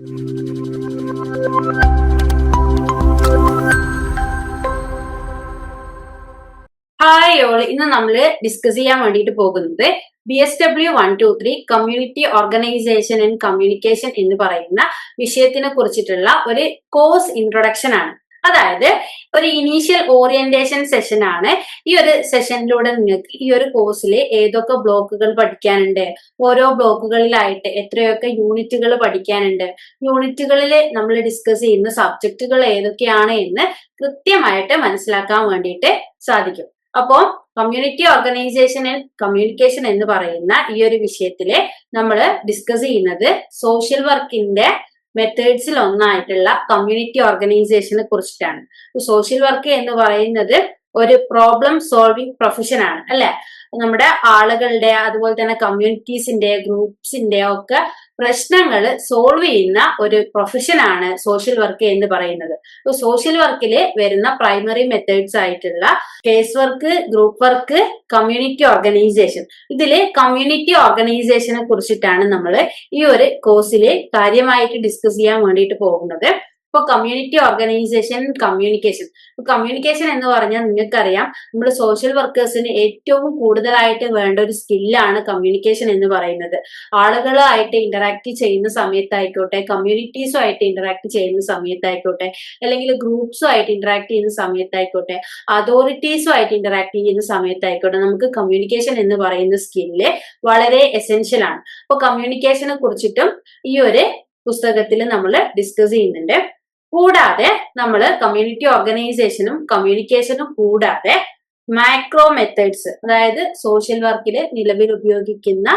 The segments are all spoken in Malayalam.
ഹായ് ഓൾ, ഇന്ന് നമ്മൾ ഡിസ്കസ് ചെയ്യാൻ വേണ്ടിയിട്ട് പോകുന്നത് BSW 123 community organisation and communication എന്ന് പറയുന്ന വിഷയത്തിനെ കുറിച്ചിട്ടുള്ള ഒരു കോഴ്സ് ഇൻട്രൊഡക്ഷൻ ആണ്. അതായത് ഒരു ഇനീഷ്യൽ ഓറിയന്റേഷൻ സെഷൻ ആണ്. ഈ ഒരു സെഷനിലൂടെ നിങ്ങൾക്ക് ഈ ഒരു കോഴ്സിൽ ഏതൊക്കെ ബ്ലോക്കുകൾ പഠിക്കാനുണ്ട്, ഓരോ ബ്ലോക്കുകളിലായിട്ട് എത്രയൊക്കെ യൂണിറ്റുകൾ പഠിക്കാനുണ്ട്, യൂണിറ്റുകളിൽ നമ്മൾ ഡിസ്കസ് ചെയ്യുന്ന സബ്ജക്റ്റുകൾ ഏതൊക്കെയാണ് എന്ന് കൃത്യമായിട്ട് മനസ്സിലാക്കാൻ വേണ്ടിയിട്ട് സാധിക്കും. അപ്പോ കമ്മ്യൂണിറ്റി ഓർഗനൈസേഷൻ ആൻഡ് കമ്മ്യൂണിക്കേഷൻ എന്ന് പറയുന്ന ഈ ഒരു വിഷയത്തില് നമ്മൾ ഡിസ്കസ് ചെയ്യുന്നത് സോഷ്യൽ വർക്കിന്റെ മെത്തേഡ്സിൽ ഒന്നായിട്ടുള്ള കമ്മ്യൂണിറ്റി ഓർഗനൈസേഷനെ കുറിച്ചിട്ടാണ്. സോഷ്യൽ വർക്ക് എന്ന് പറയുന്നത് ഒരു പ്രോബ്ലം സോൾവിങ് പ്രൊഫഷൻ ആണ്, അല്ലെ? നമ്മുടെ ആളുകളുടെ, അതുപോലെ തന്നെ കമ്മ്യൂണിറ്റീസിന്റെ, ഗ്രൂപ്പ്സിന്റെ ഒക്കെ പ്രശ്നങ്ങൾ സോൾവ് ചെയ്യുന്ന ഒരു പ്രൊഫഷനാണ് സോഷ്യൽ വർക്ക് എന്ന് പറയുന്നത്. സോഷ്യൽ വർക്കിൽ വരുന്ന പ്രൈമറി മെത്തേഡ്സ് ആയിട്ടുള്ള case work, group work, community organisation. ഇതില് കമ്മ്യൂണിറ്റി ഓർഗനൈസേഷനെ കുറിച്ചിട്ടാണ് നമ്മൾ ഈ ഒരു കോഴ്സിൽ കാര്യമായിട്ട് ഡിസ്കസ് ചെയ്യാൻ വേണ്ടിയിട്ട് പോകുന്നത്. ഇപ്പൊ കമ്മ്യൂണിറ്റി ഓർഗനൈസേഷൻ, കമ്മ്യൂണിക്കേഷൻ എന്ന് പറഞ്ഞാൽ നിങ്ങൾക്കറിയാം, നമ്മൾ സോഷ്യൽ വർക്കേഴ്സിന് ഏറ്റവും കൂടുതലായിട്ട് വേണ്ട ഒരു സ്കില്ലാണ് കമ്മ്യൂണിക്കേഷൻ എന്ന് പറയുന്നത്. ആളുകളായിട്ട് ഇന്ററാക്ട് ചെയ്യുന്ന സമയത്തായിക്കോട്ടെ, കമ്മ്യൂണിറ്റീസുമായിട്ട് ഇന്ററാക്ട് ചെയ്യുന്ന സമയത്തായിക്കോട്ടെ, അല്ലെങ്കിൽ ഗ്രൂപ്പ്സുമായിട്ട് ഇന്ററാക്ട് ചെയ്യുന്ന സമയത്തായിക്കോട്ടെ, അതോറിറ്റീസുമായിട്ട് ഇന്ററാക്ട് ചെയ്യുന്ന സമയത്തായിക്കോട്ടെ, നമുക്ക് കമ്മ്യൂണിക്കേഷൻ എന്ന് പറയുന്ന സ്കില്ല് വളരെ എസെൻഷ്യൽ ആണ്. അപ്പൊ കമ്മ്യൂണിക്കേഷനെ കുറിച്ചിട്ടും ഈ ഒരു പുസ്തകത്തിൽ നമ്മൾ ഡിസ്കസ് ചെയ്യുന്നുണ്ട്. കൂടാതെ നമ്മൾ കമ്മ്യൂണിറ്റി ഓർഗനൈസേഷനും കമ്മ്യൂണിക്കേഷനും കൂടാതെ മാക്രോ മെത്തേഡ്സ്, അതായത് സോഷ്യൽ വർക്കിൽ നിലവിൽ ഉപയോഗിക്കുന്ന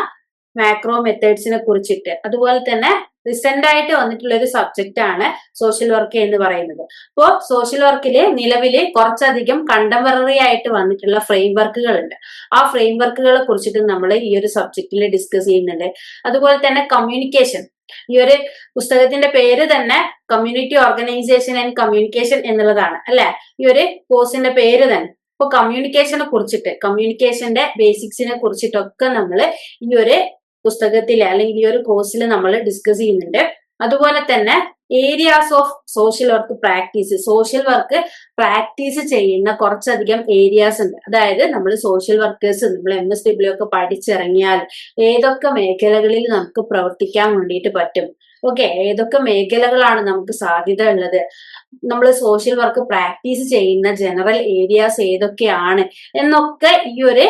മാക്രോ മെത്തേഡ്സിനെ കുറിച്ചിട്ട്, അതുപോലെ തന്നെ റീസെന്റ് ആയിട്ട് വന്നിട്ടുള്ള ഒരു സബ്ജക്റ്റ് ആണ് സോഷ്യൽ വർക്ക് എന്ന് പറയുന്നത്. അപ്പോൾ സോഷ്യൽ വർക്കിൽ നിലവിൽ കുറച്ചധികം കണ്ടംപററി ആയിട്ട് വന്നിട്ടുള്ള ഫ്രെയിം വർക്കുകൾ ഉണ്ട്. ആ ഫ്രെയിം വർക്കുകളെ കുറിച്ചിട്ട് നമ്മൾ ഈ ഒരു സബ്ജക്റ്റിൽ ഡിസ്കസ് ചെയ്യുന്നുണ്ട്. അതുപോലെ തന്നെ കമ്മ്യൂണിക്കേഷൻ, ഈ ഒരു പുസ്തകത്തിന്റെ പേര് തന്നെ കമ്മ്യൂണിറ്റി ഓർഗനൈസേഷൻ ആൻഡ് കമ്മ്യൂണിക്കേഷൻ എന്നുള്ളതാണ്, അല്ലെ? ഈ ഒരു കോഴ്സിന്റെ പേര് തന്നെ. അപ്പൊ കമ്മ്യൂണിക്കേഷനെ കുറിച്ചിട്ട്, കമ്മ്യൂണിക്കേഷന്റെ ബേസിക്സിനെ കുറിച്ചിട്ടൊക്കെ നമ്മൾ ഈ ഒരു പുസ്തകത്തില് അല്ലെങ്കിൽ ഈ ഒരു കോഴ്സിൽ നമ്മൾ ഡിസ്കസ് ചെയ്യുന്നുണ്ട്. അതുപോലെ തന്നെ areas of social work practice, social work practice ചെയ്യുന്ന കുറച്ചധികം ഏരിയാസ് ഉണ്ട്. അതായത് നമ്മൾ സോഷ്യൽ വർക്കേഴ്സ്, നമ്മൾ MSW ഒക്കെ പഠിച്ചിറങ്ങിയാൽ ഏതൊക്കെ മേഖലകളിൽ നമുക്ക് പ്രവർത്തിക്കാൻ വേണ്ടിയിട്ട് പറ്റും, ഓക്കെ, ഏതൊക്കെ മേഖലകളാണ് നമുക്ക് സാധ്യത ഉള്ളത്, നമ്മൾ സോഷ്യൽ വർക്ക് പ്രാക്ടീസ് ചെയ്യുന്ന ജനറൽ ഏരിയാസ് ഏതൊക്കെയാണ് എന്നൊക്കെ ഈ ഒരു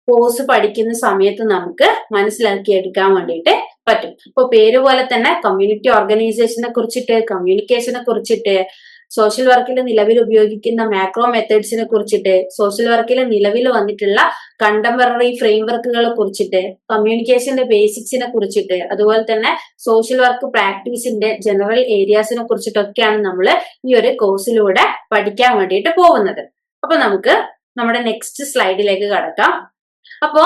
കോഴ്സ് പഠിക്കുന്ന സമയത്ത് നമുക്ക് മനസ്സിലാക്കിയെടുക്കാൻ വേണ്ടിയിട്ട് പറ്റും. ഇപ്പൊ പേര് പോലെ തന്നെ കമ്മ്യൂണിറ്റി ഓർഗനൈസേഷനെ കുറിച്ചിട്ട്, കമ്മ്യൂണിക്കേഷനെ കുറിച്ചിട്ട്, സോഷ്യൽ വർക്കിൽ നിലവിൽ ഉപയോഗിക്കുന്ന മാക്രോ മെത്തേഡ്സിനെ കുറിച്ചിട്ട്, സോഷ്യൽ വർക്കിൽ നിലവിൽ വന്നിട്ടുള്ള കണ്ടംപററി ഫ്രെയിം വർക്കുകളെ കുറിച്ചിട്ട്, കമ്മ്യൂണിക്കേഷന്റെ ബേസിക്സിനെ കുറിച്ചിട്ട്, അതുപോലെ തന്നെ സോഷ്യൽ വർക്ക് പ്രാക്ടീസിന്റെ ജനറൽ ഏരിയാസിനെ കുറിച്ചിട്ടൊക്കെയാണ് നമ്മൾ ഈ ഒരു കോഴ്സിലൂടെ പഠിക്കാൻ വേണ്ടിയിട്ട് പോകുന്നത്. അപ്പൊ നമുക്ക് നമ്മുടെ നെക്സ്റ്റ് സ്ലൈഡിലേക്ക് കടക്കാം. അപ്പോ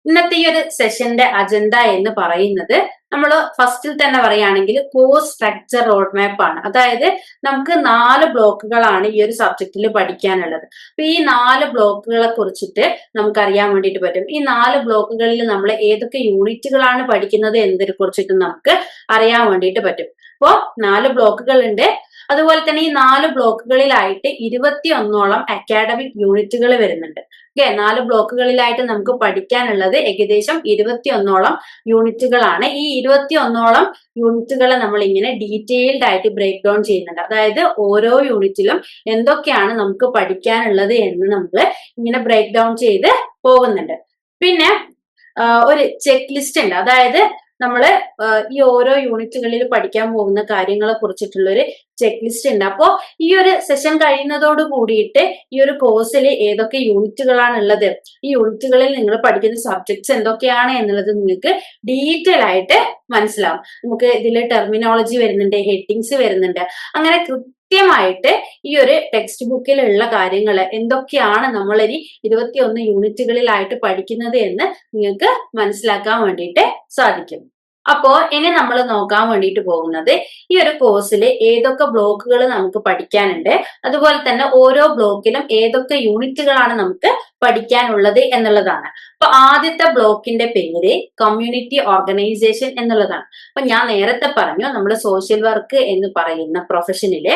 ഇന്നത്തെ ഈ ഒരു സെഷന്റെ അജണ്ട എന്ന് പറയുന്നത്, നമ്മൾ ഫസ്റ്റിൽ തന്നെ പറയുകയാണെങ്കിൽ കോഴ്സ് സ്ട്രക്ചർ റോഡ് മാപ്പ് ആണ്. അതായത് നമുക്ക് 4 ബ്ലോക്കുകളാണ് ഈ ഒരു സബ്ജക്റ്റിൽ പഠിക്കാനുള്ളത്. അപ്പൊ ഈ 4 ബ്ലോക്കുകളെ കുറിച്ചിട്ട് നമുക്ക് അറിയാൻ വേണ്ടിയിട്ട് പറ്റും. ഈ 4 ബ്ലോക്കുകളിൽ നമ്മൾ ഏതൊക്കെ യൂണിറ്റുകളാണ് പഠിക്കുന്നത് എന്നതിനെ കുറിച്ചിട്ട് നമുക്ക് അറിയാൻ വേണ്ടിയിട്ട് പറ്റും. അപ്പോ 4 ബ്ലോക്കുകൾ ഉണ്ട്. അതുപോലെ തന്നെ ഈ 4 ബ്ലോക്കുകളിലായിട്ട് 21ഓളം അക്കാഡമിക് യൂണിറ്റുകൾ വരുന്നുണ്ട്. ഓക്കെ, 4 ബ്ലോക്കുകളിലായിട്ട് നമുക്ക് പഠിക്കാനുള്ളത് ഏകദേശം 21ഓളം യൂണിറ്റുകളാണ്. ഈ 21ഓളം യൂണിറ്റുകളെ നമ്മൾ ഇങ്ങനെ ഡീറ്റെയിൽഡ് ആയിട്ട് ബ്രേക്ക് ഡൗൺ ചെയ്യുന്നുണ്ട്. അതായത് ഓരോ യൂണിറ്റിലും എന്തൊക്കെയാണ് നമുക്ക് പഠിക്കാനുള്ളത് എന്ന് നമ്മൾ ഇങ്ങനെ ബ്രേക്ക് ഡൗൺ ചെയ്ത് പോകുന്നുണ്ട്. പിന്നെ ഒരു ചെക്ക് ലിസ്റ്റ് ഉണ്ട്. അതായത് നമ്മള് ഈ ഓരോ യൂണിറ്റുകളിൽ പഠിക്കാൻ പോകുന്ന കാര്യങ്ങളെ കുറിച്ചിട്ടുള്ള ഒരു ചെക്ക് ലിസ്റ്റ് ഉണ്ട്. അപ്പോ ഈ ഒരു സെഷൻ കഴിയുന്നതോട് കൂടിയിട്ട് ഈ ഒരു കോഴ്സിൽ ഏതൊക്കെ യൂണിറ്റുകളാണ് ഉള്ളത്, ഈ യൂണിറ്റുകളിൽ നിങ്ങൾ പഠിക്കുന്ന സബ്ജക്ട്സ് എന്തൊക്കെയാണ് എന്നുള്ളത് നിങ്ങൾക്ക് ഡീറ്റെയിൽ ആയിട്ട് മനസ്സിലാവും. നമുക്ക് ഇതിൽ ടെർമിനോളജി വരുന്നുണ്ട്, ഹെഡിങ്സ് വരുന്നുണ്ട്. അങ്ങനെ കൃത്യമായിട്ട് ഈ ഒരു ടെക്സ്റ്റ് ബുക്കിലുള്ള കാര്യങ്ങൾ എന്തൊക്കെയാണ് നമ്മൾ ഇനി 21 യൂണിറ്റുകളിലായിട്ട് പഠിക്കുന്നത് എന്ന് നിങ്ങൾക്ക് മനസ്സിലാക്കാൻ വേണ്ടിയിട്ട് സാധിക്കും. അപ്പോ ഇനി നമ്മൾ നോക്കാൻ വേണ്ടിയിട്ട് പോകുന്നത് ഈ ഒരു കോഴ്സിൽ ഏതൊക്കെ ബ്ലോക്കുകൾ നമുക്ക് പഠിക്കാനുണ്ട്, അതുപോലെ തന്നെ ഓരോ ബ്ലോക്കിലും ഏതൊക്കെ യൂണിറ്റുകളാണ് നമുക്ക് പഠിക്കാനുള്ളത് എന്നുള്ളതാണ്. അപ്പൊ ആദ്യത്തെ ബ്ലോക്കിന്റെ പേര് കമ്മ്യൂണിറ്റി ഓർഗനൈസേഷൻ എന്നുള്ളതാണ്. അപ്പൊ ഞാൻ നേരത്തെ പറഞ്ഞു, നമ്മൾ സോഷ്യൽ വർക്ക് എന്ന് പറയുന്ന പ്രൊഫഷനിലെ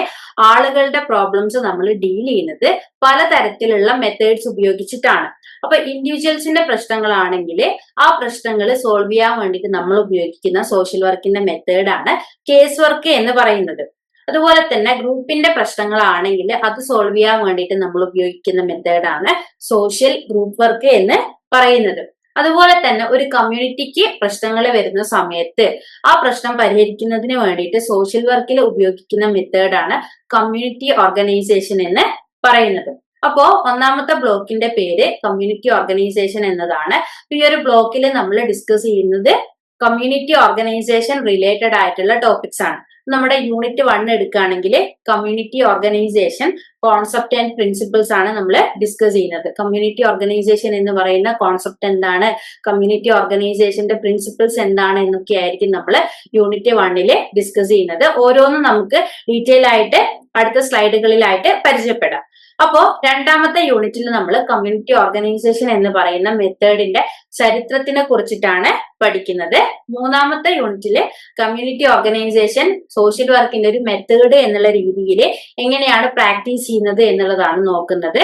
ആളുകളുടെ പ്രോബ്ലംസ് നമ്മൾ ഡീൽ ചെയ്യുന്നത് പലതരത്തിലുള്ള മെത്തേഡ്സ് ഉപയോഗിച്ചിട്ടാണ്. അപ്പൊ ഇൻഡിവിജ്വൽസിന്റെ പ്രശ്നങ്ങളാണെങ്കിൽ ആ പ്രശ്നങ്ങൾ സോൾവ് ചെയ്യാൻ വേണ്ടിയിട്ട് നമ്മൾ ഉപയോഗിക്കുന്ന സോഷ്യൽ വർക്കിന്റെ മെത്തേഡാണ് കേസ് വർക്ക് എന്ന് പറയുന്നത്. അതുപോലെ തന്നെ ഗ്രൂപ്പിന്റെ പ്രശ്നങ്ങളാണെങ്കിൽ അത് സോൾവ് ചെയ്യാൻ വേണ്ടിയിട്ട് നമ്മൾ ഉപയോഗിക്കുന്ന മെത്തേഡാണ് സോഷ്യൽ ഗ്രൂപ്പ് വർക്ക് എന്ന് പറയുന്നത്. അതുപോലെ തന്നെ ഒരു കമ്മ്യൂണിറ്റിക്ക് പ്രശ്നങ്ങൾ വരുന്ന സമയത്ത് ആ പ്രശ്നം പരിഹരിക്കുന്നതിന് വേണ്ടിയിട്ട് സോഷ്യൽ വർക്കിൽ ഉപയോഗിക്കുന്ന മെത്തേഡാണ് കമ്മ്യൂണിറ്റി ഓർഗനൈസേഷൻ എന്ന് പറയുന്നത്. അപ്പോ ഒന്നാമത്തെ ബ്ലോക്കിന്റെ പേര് കമ്മ്യൂണിറ്റി ഓർഗനൈസേഷൻ എന്നതാണ്. ഈ ഒരു ബ്ലോക്കിൽ നമ്മൾ ഡിസ്കസ് ചെയ്യുന്നത് കമ്മ്യൂണിറ്റി ഓർഗനൈസേഷൻ റിലേറ്റഡ് ആയിട്ടുള്ള ടോപ്പിക്സ് ആണ്. നമ്മുടെ യൂണിറ്റ് 1 എടുക്കുകയാണെങ്കിൽ community organisation concept and principles ആണ് നമ്മൾ ഡിസ്കസ് ചെയ്യുന്നത്. കമ്മ്യൂണിറ്റി ഓർഗനൈസേഷൻ എന്ന് പറയുന്ന കോൺസെപ്റ്റ് എന്താണ്, കമ്മ്യൂണിറ്റി ഓർഗനൈസേഷന്റെ പ്രിൻസിപ്പിൾസ് എന്താണ് എന്നൊക്കെ ആയിരിക്കും നമ്മൾ യൂണിറ്റ് 1 ഡിസ്കസ് ചെയ്യുന്നത്. ഓരോന്നും നമുക്ക് ഡീറ്റെയിൽ ആയിട്ട് അടുത്ത സ്ലൈഡുകളിലായിട്ട് പരിചയപ്പെടാം. അപ്പോ രണ്ടാമത്തെ യൂണിറ്റിൽ നമ്മൾ കമ്മ്യൂണിറ്റി ഓർഗനൈസേഷൻ എന്ന് പറയുന്ന മെത്തേഡിന്റെ ചരിത്രത്തിനെ കുറിച്ചിട്ടാണ് പഠിക്കുന്നത്. മൂന്നാമത്തെ യൂണിറ്റില് കമ്മ്യൂണിറ്റി ഓർഗനൈസേഷൻ സോഷ്യൽ വർക്കിന്റെ ഒരു മെത്തേഡ് എന്നുള്ള രീതിയിൽ എങ്ങനെയാണ് പ്രാക്ടീസ് ചെയ്യുന്നത് എന്നുള്ളതാണ് നോക്കുന്നത്.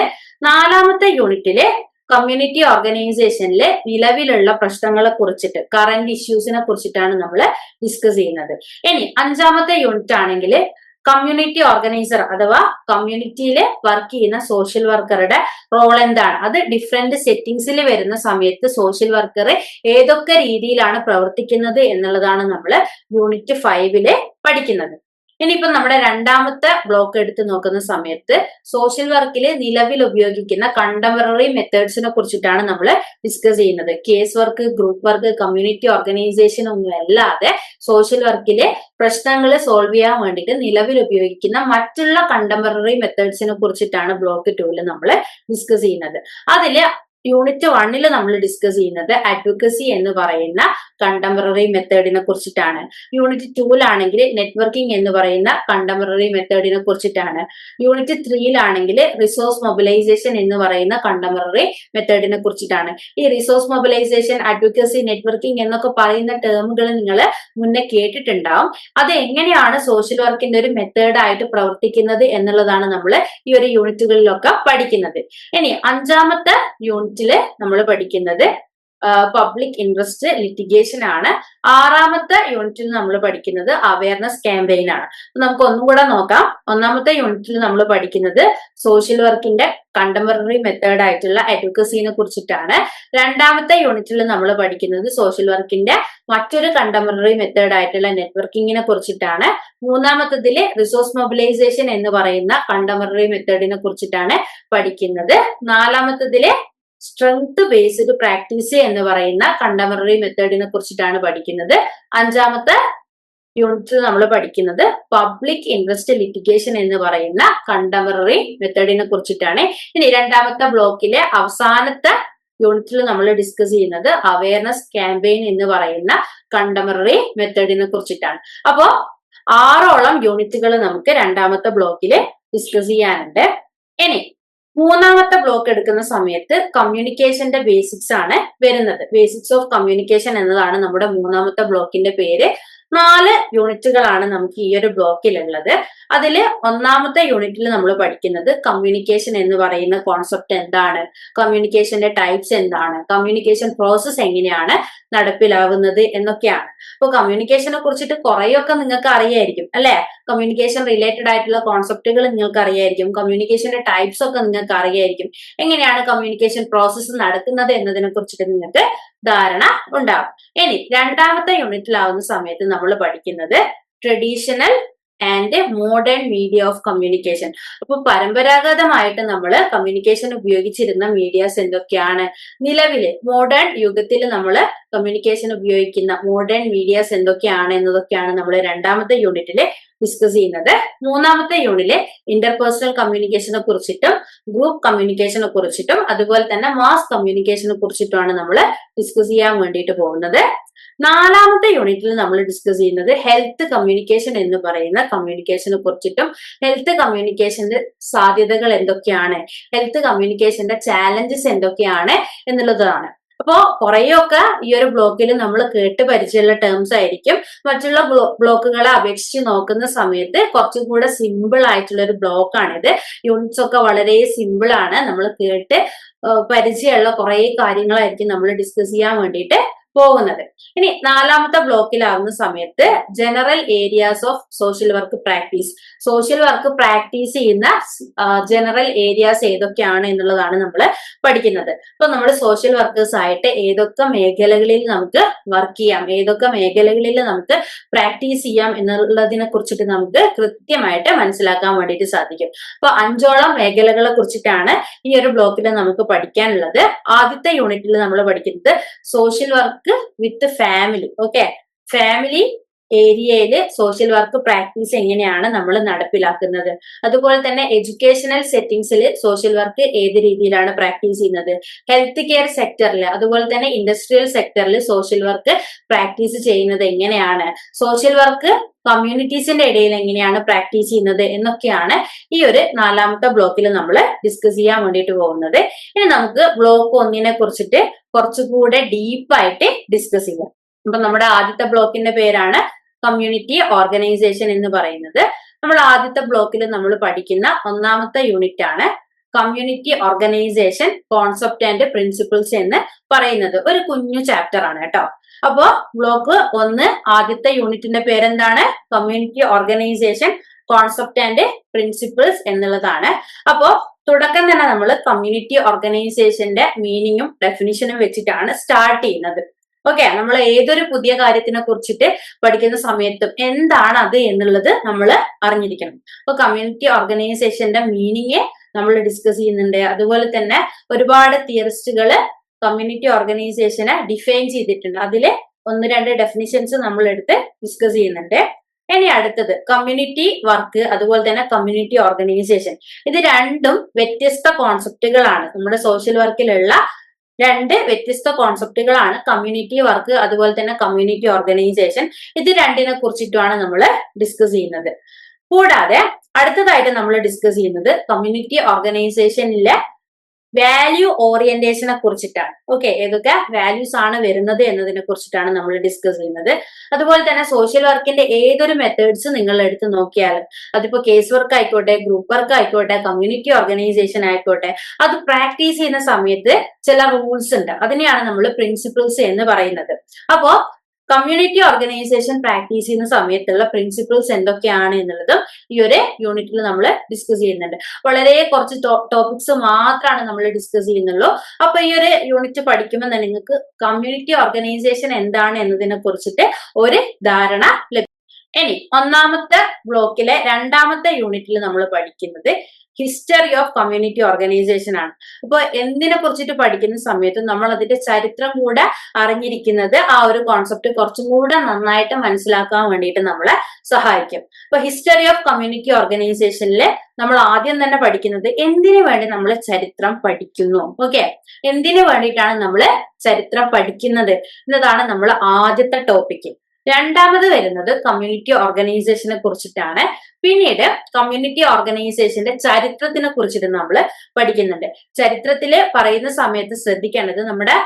നാലാമത്തെ യൂണിറ്റില് കമ്മ്യൂണിറ്റി ഓർഗനൈസേഷനിലെ നിലവിലുള്ള പ്രശ്നങ്ങളെ കുറിച്ചിട്ട്, കറന്റ് ഇഷ്യൂസിനെ കുറിച്ചിട്ടാണ് നമ്മൾ ഡിസ്കസ് ചെയ്യുന്നത്. ഇനി അഞ്ചാമത്തെ യൂണിറ്റ് ആണെങ്കിൽ കമ്മ്യൂണിറ്റി ഓർഗനൈസർ അഥവാ കമ്മ്യൂണിറ്റിയിൽ വർക്ക് ചെയ്യുന്ന സോഷ്യൽ വർക്കറുടെ റോൾ എന്താണ്, അത് ഡിഫറെന്റ് സെറ്റിംഗ്സിൽ വരുന്ന സമയത്ത് സോഷ്യൽ വർക്കർ ഏതൊക്കെ രീതിയിലാണ് പ്രവർത്തിക്കുന്നത് എന്നുള്ളതാണ് നമ്മൾ യൂണിറ്റ് 5 പഠിക്കുന്നത്. ഇനിയിപ്പോ നമ്മുടെ രണ്ടാമത്തെ ബ്ലോക്ക് എടുത്ത് നോക്കുന്ന സമയത്ത് സോഷ്യൽ വർക്കിൽ നിലവിൽ ഉപയോഗിക്കുന്ന കണ്ടംപററി മെത്തേഡ്സിനെ കുറിച്ചിട്ടാണ് നമ്മൾ ഡിസ്കസ് ചെയ്യുന്നത്. Case work, group work, community organisation ഒന്നും അല്ലാതെ സോഷ്യൽ വർക്കിലെ പ്രശ്നങ്ങൾ സോൾവ് ചെയ്യാൻ വേണ്ടിയിട്ട് നിലവിൽ ഉപയോഗിക്കുന്ന മറ്റുള്ള കണ്ടംപററി മെത്തേഡ്സിനെ കുറിച്ചിട്ടാണ് ബ്ലോക്ക് 2 നമ്മൾ ഡിസ്കസ് ചെയ്യുന്നത്. അതില് യൂണിറ്റ് 1 നമ്മൾ ഡിസ്കസ് ചെയ്യുന്നത് അഡ്വക്കസി എന്ന് പറയുന്ന കണ്ടംപററി മെത്തേഡിനെ കുറിച്ചിട്ടാണ്. യൂണിറ്റ് 2 നെറ്റ്വർക്കിംഗ് എന്ന് പറയുന്ന കണ്ടംപററി മെത്തേഡിനെ കുറിച്ചിട്ടാണ്. യൂണിറ്റ് 3 റിസോഴ്സ് മൊബിലൈസേഷൻ എന്ന് പറയുന്ന കണ്ടംപററി മെത്തേഡിനെ കുറിച്ചിട്ടാണ്. ഈ റിസോഴ്സ് മൊബിലൈസേഷൻ, അഡ്വക്കസി, നെറ്റ്വർക്കിംഗ് എന്നൊക്കെ പറയുന്ന ടേമുകൾ നിങ്ങൾ മുന്നേ കേട്ടിട്ടുണ്ടാവും. അത് എങ്ങനെയാണ് സോഷ്യൽ വർക്കിന്റെ ഒരു മെത്തേഡായിട്ട് പ്രവർത്തിക്കുന്നത് എന്നുള്ളതാണ് നമ്മൾ ഈ ഒരു യൂണിറ്റുകളിലൊക്കെ പഠിക്കുന്നത്. ഇനി അഞ്ചാമത്തെ യൂണിറ്റില് നമ്മൾ പഠിക്കുന്നത് പബ്ലിക് ഇൻട്രസ്റ്റ് ലിറ്റിഗേഷൻ ആണ്. ആറാമത്തെ യൂണിറ്റിൽ നമ്മൾ പഠിക്കുന്നത് അവയർനെസ് ക്യാമ്പയിൻ ആണ്. നമുക്ക് ഒന്നുകൂടെ നോക്കാം. ഒന്നാമത്തെ യൂണിറ്റിൽ നമ്മൾ പഠിക്കുന്നത് സോഷ്യൽ വർക്കിന്റെ കണ്ടംപററി മെത്തേഡ് ആയിട്ടുള്ള അഡ്വക്കസിനെ കുറിച്ചിട്ടാണ്. രണ്ടാമത്തെ യൂണിറ്റിൽ നമ്മൾ പഠിക്കുന്നത് സോഷ്യൽ വർക്കിന്റെ മറ്റൊരു കണ്ടംപററി മെത്തേഡ് ആയിട്ടുള്ള നെറ്റ്വർക്കിങ്ങിനെ കുറിച്ചിട്ടാണ്. മൂന്നാമത്തതില് റിസോഴ്സ് മൊബിലൈസേഷൻ എന്ന് പറയുന്ന കണ്ടംപററി മെത്തേഡിനെ കുറിച്ചിട്ടാണ് പഠിക്കുന്നത്. നാലാമത്തതില് സ്ട്രെങ്ത് ബേസ്ഡ് പ്രാക്ടീസ് എന്ന് പറയുന്ന കണ്ടംപററി മെത്തേഡിനെ കുറിച്ചിട്ടാണ് പഠിക്കുന്നത്. അഞ്ചാമത്തെ യൂണിറ്റിൽ നമ്മൾ പഠിക്കുന്നത് പബ്ലിക് ഇൻട്രസ്റ്റ് ലിറ്റിഗേഷൻ എന്ന് പറയുന്ന കണ്ടംപററി മെത്തേഡിനെ കുറിച്ചിട്ടാണ്. ഇനി രണ്ടാമത്തെ ബ്ലോക്കിലെ അവസാനത്തെ യൂണിറ്റിൽ നമ്മൾ ഡിസ്കസ് ചെയ്യുന്നത് അവയർനെസ് ക്യാമ്പയിൻ എന്ന് പറയുന്ന കണ്ടംപററി മെത്തേഡിനെ കുറിച്ചിട്ടാണ്. അപ്പോ 6ഓളം യൂണിറ്റുകൾ നമുക്ക് രണ്ടാമത്തെ ബ്ലോക്കിൽ ഡിസ്കസ് ചെയ്യാനുണ്ട്. ഇനി മൂന്നാമത്തെ ബ്ലോക്ക് എടുക്കുന്ന സമയത്ത് കമ്മ്യൂണിക്കേഷന്റെ ബേസിക്സ് ആണ് വരുന്നത്. ബേസിക്സ് ഓഫ് കമ്മ്യൂണിക്കേഷൻ എന്നതാണ് നമ്മുടെ മൂന്നാമത്തെ ബ്ലോക്കിന്റെ പേര്. 4 യൂണിറ്റുകളാണ് നമുക്ക് ഈ ഒരു ബ്ലോക്കിലുള്ളത്. അതില് ഒന്നാമത്തെ യൂണിറ്റിൽ നമ്മൾ പഠിക്കുന്നത് കമ്മ്യൂണിക്കേഷൻ എന്ന് പറയുന്ന കോൺസെപ്റ്റ് എന്താണ്, കമ്മ്യൂണിക്കേഷന്റെ ടൈപ്സ് എന്താണ്, കമ്മ്യൂണിക്കേഷൻ പ്രോസസ് എങ്ങനെയാണ് നടപ്പിലാവുന്നത് എന്നൊക്കെയാണ്. അപ്പൊ കമ്മ്യൂണിക്കേഷനെ കുറിച്ചിട്ട് കുറെയൊക്കെ നിങ്ങൾക്ക് അറിയായിരിക്കും അല്ലെ. കമ്മ്യൂണിക്കേഷൻ റിലേറ്റഡ് ആയിട്ടുള്ള കോൺസെപ്റ്റുകൾ നിങ്ങൾക്ക് അറിയായിരിക്കും. കമ്മ്യൂണിക്കേഷന്റെ ടൈപ്സ് ഒക്കെ നിങ്ങൾക്ക് അറിയായിരിക്കും. എങ്ങനെയാണ് കമ്മ്യൂണിക്കേഷൻ പ്രോസസ്സ് നടക്കുന്നത് എന്നതിനെ കുറിച്ചിട്ട് നിങ്ങൾക്ക് ധാരണ ഉണ്ടാവും. ഇനി രണ്ടാമത്തെ യൂണിറ്റിലാവുന്ന സമയത്ത് നമ്മൾ പഠിക്കുന്നത് traditional and modern media of communication. അപ്പൊ പരമ്പരാഗതമായിട്ട് നമ്മൾ കമ്മ്യൂണിക്കേഷൻ ഉപയോഗിച്ചിരുന്ന മീഡിയാസ് എന്തൊക്കെയാണ്, നിലവില് മോഡേൺ യുഗത്തിൽ നമ്മൾ കമ്മ്യൂണിക്കേഷൻ ഉപയോഗിക്കുന്ന മോഡേൺ മീഡിയാസ് എന്തൊക്കെയാണ് എന്നതൊക്കെയാണ് നമ്മൾ രണ്ടാമത്തെ യൂണിറ്റിൽ ഡിസ്കസ് ചെയ്യുന്നത്. മൂന്നാമത്തെ യൂണിറ്റിലെ ഇന്റർപേഴ്സണൽ കമ്മ്യൂണിക്കേഷനെ കുറിച്ചിട്ടും ഗ്രൂപ്പ് കമ്മ്യൂണിക്കേഷനെ കുറിച്ചിട്ടും അതുപോലെ തന്നെ മാസ് കമ്മ്യൂണിക്കേഷനെ കുറിച്ചിട്ടുമാണ് നമ്മൾ ഡിസ്കസ് ചെയ്യാൻ വേണ്ടിയിട്ട് പോകുന്നത്. നാലാമത്തെ യൂണിറ്റിൽ നമ്മൾ ഡിസ്കസ് ചെയ്യുന്നത് ഹെൽത്ത് കമ്മ്യൂണിക്കേഷൻ എന്ന് പറയുന്ന കമ്മ്യൂണിക്കേഷനെ കുറിച്ചിട്ടും ഹെൽത്ത് കമ്മ്യൂണിക്കേഷന്റെ സാധ്യതകൾ എന്തൊക്കെയാണ്, ഹെൽത്ത് കമ്മ്യൂണിക്കേഷന്റെ ചാലഞ്ചസ് എന്തൊക്കെയാണ് എന്നുള്ളതാണ്. അപ്പോ കുറെയൊക്കെ ഈ ഒരു ബ്ലോക്കിൽ നമ്മൾ കേട്ട് പരിചയമുള്ള ടേംസ് ആയിരിക്കും. മറ്റുള്ള ബ്ലോക്കുകളെ അപേക്ഷിച്ച് നോക്കുന്ന സമയത്ത് കുറച്ചും കൂടെ സിമ്പിൾ ആയിട്ടുള്ള ഒരു ബ്ലോക്കാണിത്. യൂണിറ്റ്സ് ഒക്കെ വളരെ സിമ്പിൾ ആണ്. നമ്മൾ കേട്ട് പരിചയമുള്ള കുറെ കാര്യങ്ങളായിരിക്കും നമ്മൾ ഡിസ്കസ് ചെയ്യാൻ വേണ്ടിയിട്ട് പോകുന്നത്. ഇനി നാലാമത്തെ ബ്ലോക്കിലാവുന്ന സമയത്ത് general areas of social work practice, social work practice ചെയ്യുന്ന ജനറൽ ഏരിയാസ് ഏതൊക്കെയാണ് എന്നുള്ളതാണ് നമ്മൾ പഠിക്കുന്നത്. അപ്പൊ നമ്മൾ സോഷ്യൽ വർക്കേഴ്സ് ആയിട്ട് ഏതൊക്കെ മേഖലകളിൽ നമുക്ക് വർക്ക് ചെയ്യാം, ഏതൊക്കെ മേഖലകളിൽ നമുക്ക് പ്രാക്ടീസ് ചെയ്യാം എന്നുള്ളതിനെ കുറിച്ചിട്ട് നമുക്ക് കൃത്യമായിട്ട് മനസ്സിലാക്കാൻ വേണ്ടിയിട്ട് സാധിക്കും. അപ്പൊ 5ഓളം മേഖലകളെ കുറിച്ചിട്ടാണ് ഈ ഒരു ബ്ലോക്കിൽ നമുക്ക് പഠിക്കാനുള്ളത്. ആദ്യത്തെ യൂണിറ്റിൽ നമ്മൾ പഠിക്കുന്നത് social work with family. Okay, family ഏരിയയില് സോഷ്യൽ വർക്ക് പ്രാക്ടീസ് എങ്ങനെയാണ് നമ്മൾ നടപ്പിലാക്കുന്നത്, അതുപോലെ തന്നെ എഡ്യൂക്കേഷണൽ സെറ്റിംഗ്സിൽ സോഷ്യൽ വർക്ക് ഏത് രീതിയിലാണ് പ്രാക്ടീസ് ചെയ്യുന്നത്, ഹെൽത്ത് കെയർ സെക്ടറിൽ അതുപോലെ തന്നെ ഇൻഡസ്ട്രിയൽ സെക്ടറിൽ സോഷ്യൽ വർക്ക് പ്രാക്ടീസ് ചെയ്യുന്നത് എങ്ങനെയാണ്, സോഷ്യൽ വർക്ക് കമ്മ്യൂണിറ്റീസിന്റെ ഇടയിൽ എങ്ങനെയാണ് പ്രാക്ടീസ് ചെയ്യുന്നത് എന്നൊക്കെയാണ് ഈ ഒരു നാലാമത്തെ ബ്ലോക്കിൽ നമ്മൾ ഡിസ്കസ് ചെയ്യാൻ വേണ്ടിയിട്ട് പോകുന്നത്. ഇനി നമുക്ക് ബ്ലോക്ക് 1നെ കുറിച്ചിട്ട് കുറച്ചുകൂടെ ഡീപ്പായിട്ട് ഡിസ്കസ് ചെയ്യാം. അപ്പൊ നമ്മുടെ ആദ്യത്തെ ബ്ലോക്കിന്റെ പേരാണ് കമ്മ്യൂണിറ്റി ഓർഗനൈസേഷൻ എന്ന് പറയുന്നത്. നമ്മൾ ആദ്യത്തെ ബ്ലോക്കിൽ നമ്മൾ പഠിക്കുന്ന ഒന്നാമത്തെ യൂണിറ്റ് ആണ് community organisation concept and principles എന്ന് പറയുന്നത്. ഒരു കുഞ്ഞു ചാപ്റ്റർ ആണ് കേട്ടോ. അപ്പോ ബ്ലോക്ക് 1 ആദ്യത്തെ യൂണിറ്റിന്റെ പേരെന്താണ്? Community organisation concept and principles എന്നുള്ളതാണ്. അപ്പോ തുടക്കം തന്നെ നമ്മൾ കമ്മ്യൂണിറ്റി ഓർഗനൈസേഷന്റെ മീനിങ്ങും ഡെഫിനിഷനും വെച്ചിട്ടാണ് സ്റ്റാർട്ട് ചെയ്യുന്നത്. ഓക്കെ, നമ്മൾ ഏതൊരു പുതിയ കാര്യത്തിനെ കുറിച്ചിട്ട് പഠിക്കുന്ന സമയത്തും എന്താണ് അത് എന്നുള്ളത് നമ്മൾ അറിഞ്ഞിരിക്കണം. അപ്പൊ കമ്മ്യൂണിറ്റി ഓർഗനൈസേഷന്റെ മീനിങ് നമ്മൾ ഡിസ്കസ് ചെയ്യുന്നുണ്ട്. അതുപോലെ തന്നെ ഒരുപാട് തിയറിസ്റ്റുകള് കമ്മ്യൂണിറ്റി ഓർഗനൈസേഷനെ ഡിഫൈൻ ചെയ്തിട്ടുണ്ട്. അതില് 1-2 ഡെഫിനിഷൻസ് നമ്മൾ എടുത്ത് ഡിസ്കസ് ചെയ്യുന്നുണ്ട്. ഇനി അടുത്തത് കമ്മ്യൂണിറ്റി വർക്ക് അതുപോലെ തന്നെ കമ്മ്യൂണിറ്റി ഓർഗനൈസേഷൻ. ഇത് രണ്ടും വ്യത്യസ്ത കോൺസെപ്റ്റുകളാണ്. നമ്മുടെ സോഷ്യൽ വർക്കിലുള്ള 2 വ്യത്യസ്ത കോൺസെപ്റ്റുകളാണ് കമ്മ്യൂണിറ്റി വർക്ക് അതുപോലെ തന്നെ കമ്മ്യൂണിറ്റി ഓർഗനൈസേഷൻ. ഇത് രണ്ടിനെ കുറിച്ചിട്ടുമാണ് നമ്മൾ ഡിസ്കസ് ചെയ്യുന്നത്. കൂടാതെ അടുത്തതായിട്ട് നമ്മൾ ഡിസ്കസ് ചെയ്യുന്നത് കമ്മ്യൂണിറ്റി ഓർഗനൈസേഷനിലെ വാല്യൂ ഓറിയന്റേഷനെ കുറിച്ചിട്ടാണ്. ഓക്കെ, ഏതൊക്കെ വാല്യൂസ് ആണ് വരുന്നത് എന്നതിനെ കുറിച്ചിട്ടാണ് നമ്മൾ ഡിസ്കസ് ചെയ്യുന്നത്. അതുപോലെ തന്നെ സോഷ്യൽ വർക്കിന്റെ ഏതൊരു മെത്തേഡ്സ് നിങ്ങൾ എടുത്ത് നോക്കിയാലും അതിപ്പോ കേസ് വർക്ക് ആയിക്കോട്ടെ, ഗ്രൂപ്പ് വർക്ക് ആയിക്കോട്ടെ, കമ്മ്യൂണിറ്റി ഓർഗനൈസേഷൻ ആയിക്കോട്ടെ, അത് പ്രാക്ടീസ് ചെയ്യുന്ന സമയത്ത് ചില റൂൾസ് ഉണ്ട്. അതിനെയാണ് നമ്മൾ പ്രിൻസിപ്പിൾസ് എന്ന് പറയുന്നത്. അപ്പോ കമ്മ്യൂണിറ്റി ഓർഗനൈസേഷൻ പ്രാക്ടീസ് ചെയ്യുന്ന സമയത്തുള്ള പ്രിൻസിപ്പിൾസ് എന്തൊക്കെയാണ് എന്നുള്ളതും ഈ ഒരു യൂണിറ്റിൽ നമ്മൾ ഡിസ്കസ് ചെയ്യുന്നുണ്ട്. വളരെ കുറച്ച് ടോപ്പിക്സ് മാത്രമാണ് നമ്മൾ ഡിസ്കസ് ചെയ്യുന്നുള്ളൂ. അപ്പൊ ഈ ഒരു യൂണിറ്റ് പഠിക്കുമ്പോൾ തന്നെ നിങ്ങൾക്ക് കമ്മ്യൂണിറ്റി ഓർഗനൈസേഷൻ എന്താണ് എന്നതിനെ കുറിച്ചിട്ട് ഒരു ധാരണ ലഭിക്കും. ഇനി ഒന്നാമത്തെ ബ്ലോക്കിലെ 2ാമത്തെ യൂണിറ്റിൽ നമ്മൾ പഠിക്കുന്നത് ഹിസ്റ്ററി ഓഫ് കമ്മ്യൂണിറ്റി ഓർഗനൈസേഷൻ ആണ്. അപ്പൊ എന്തിനെ കുറിച്ചിട്ട് പഠിക്കുന്ന സമയത്ത് നമ്മൾ അതിന്റെ ചരിത്രം കൂടെ അറിഞ്ഞിരിക്കുന്നത് ആ ഒരു കോൺസെപ്റ്റ് കുറച്ചും കൂടെ നന്നായിട്ട് മനസ്സിലാക്കാൻ വേണ്ടിയിട്ട് നമ്മളെ സഹായിക്കും. അപ്പൊ ഹിസ്റ്ററി ഓഫ് കമ്മ്യൂണിറ്റി ഓർഗനൈസേഷനിൽ നമ്മൾ ആദ്യം തന്നെ പഠിക്കുന്നത് എന്തിനു വേണ്ടി നമ്മൾ ചരിത്രം പഠിക്കുന്നു. ഓക്കെ, എന്തിനു വേണ്ടിയിട്ടാണ് നമ്മൾ ചരിത്രം പഠിക്കുന്നത് എന്നതാണ് നമ്മൾ ആദ്യത്തെ ടോപ്പിക്ക്. 2ാമത് വരുന്നത് കമ്മ്യൂണിറ്റി ഓർഗനൈസേഷനെ കുറിച്ചിട്ടാണ്. പിന്നീട് കമ്മ്യൂണിറ്റി ഓർഗനൈസേഷന്റെ ചരിത്രത്തിനെ കുറിച്ചിട്ട് നമ്മൾ പഠിക്കുന്നുണ്ട്. ചരിത്രത്തില് പറയുന്ന സമയത്ത് ശ്രദ്ധിക്കേണ്ടത് നമ്മുടെ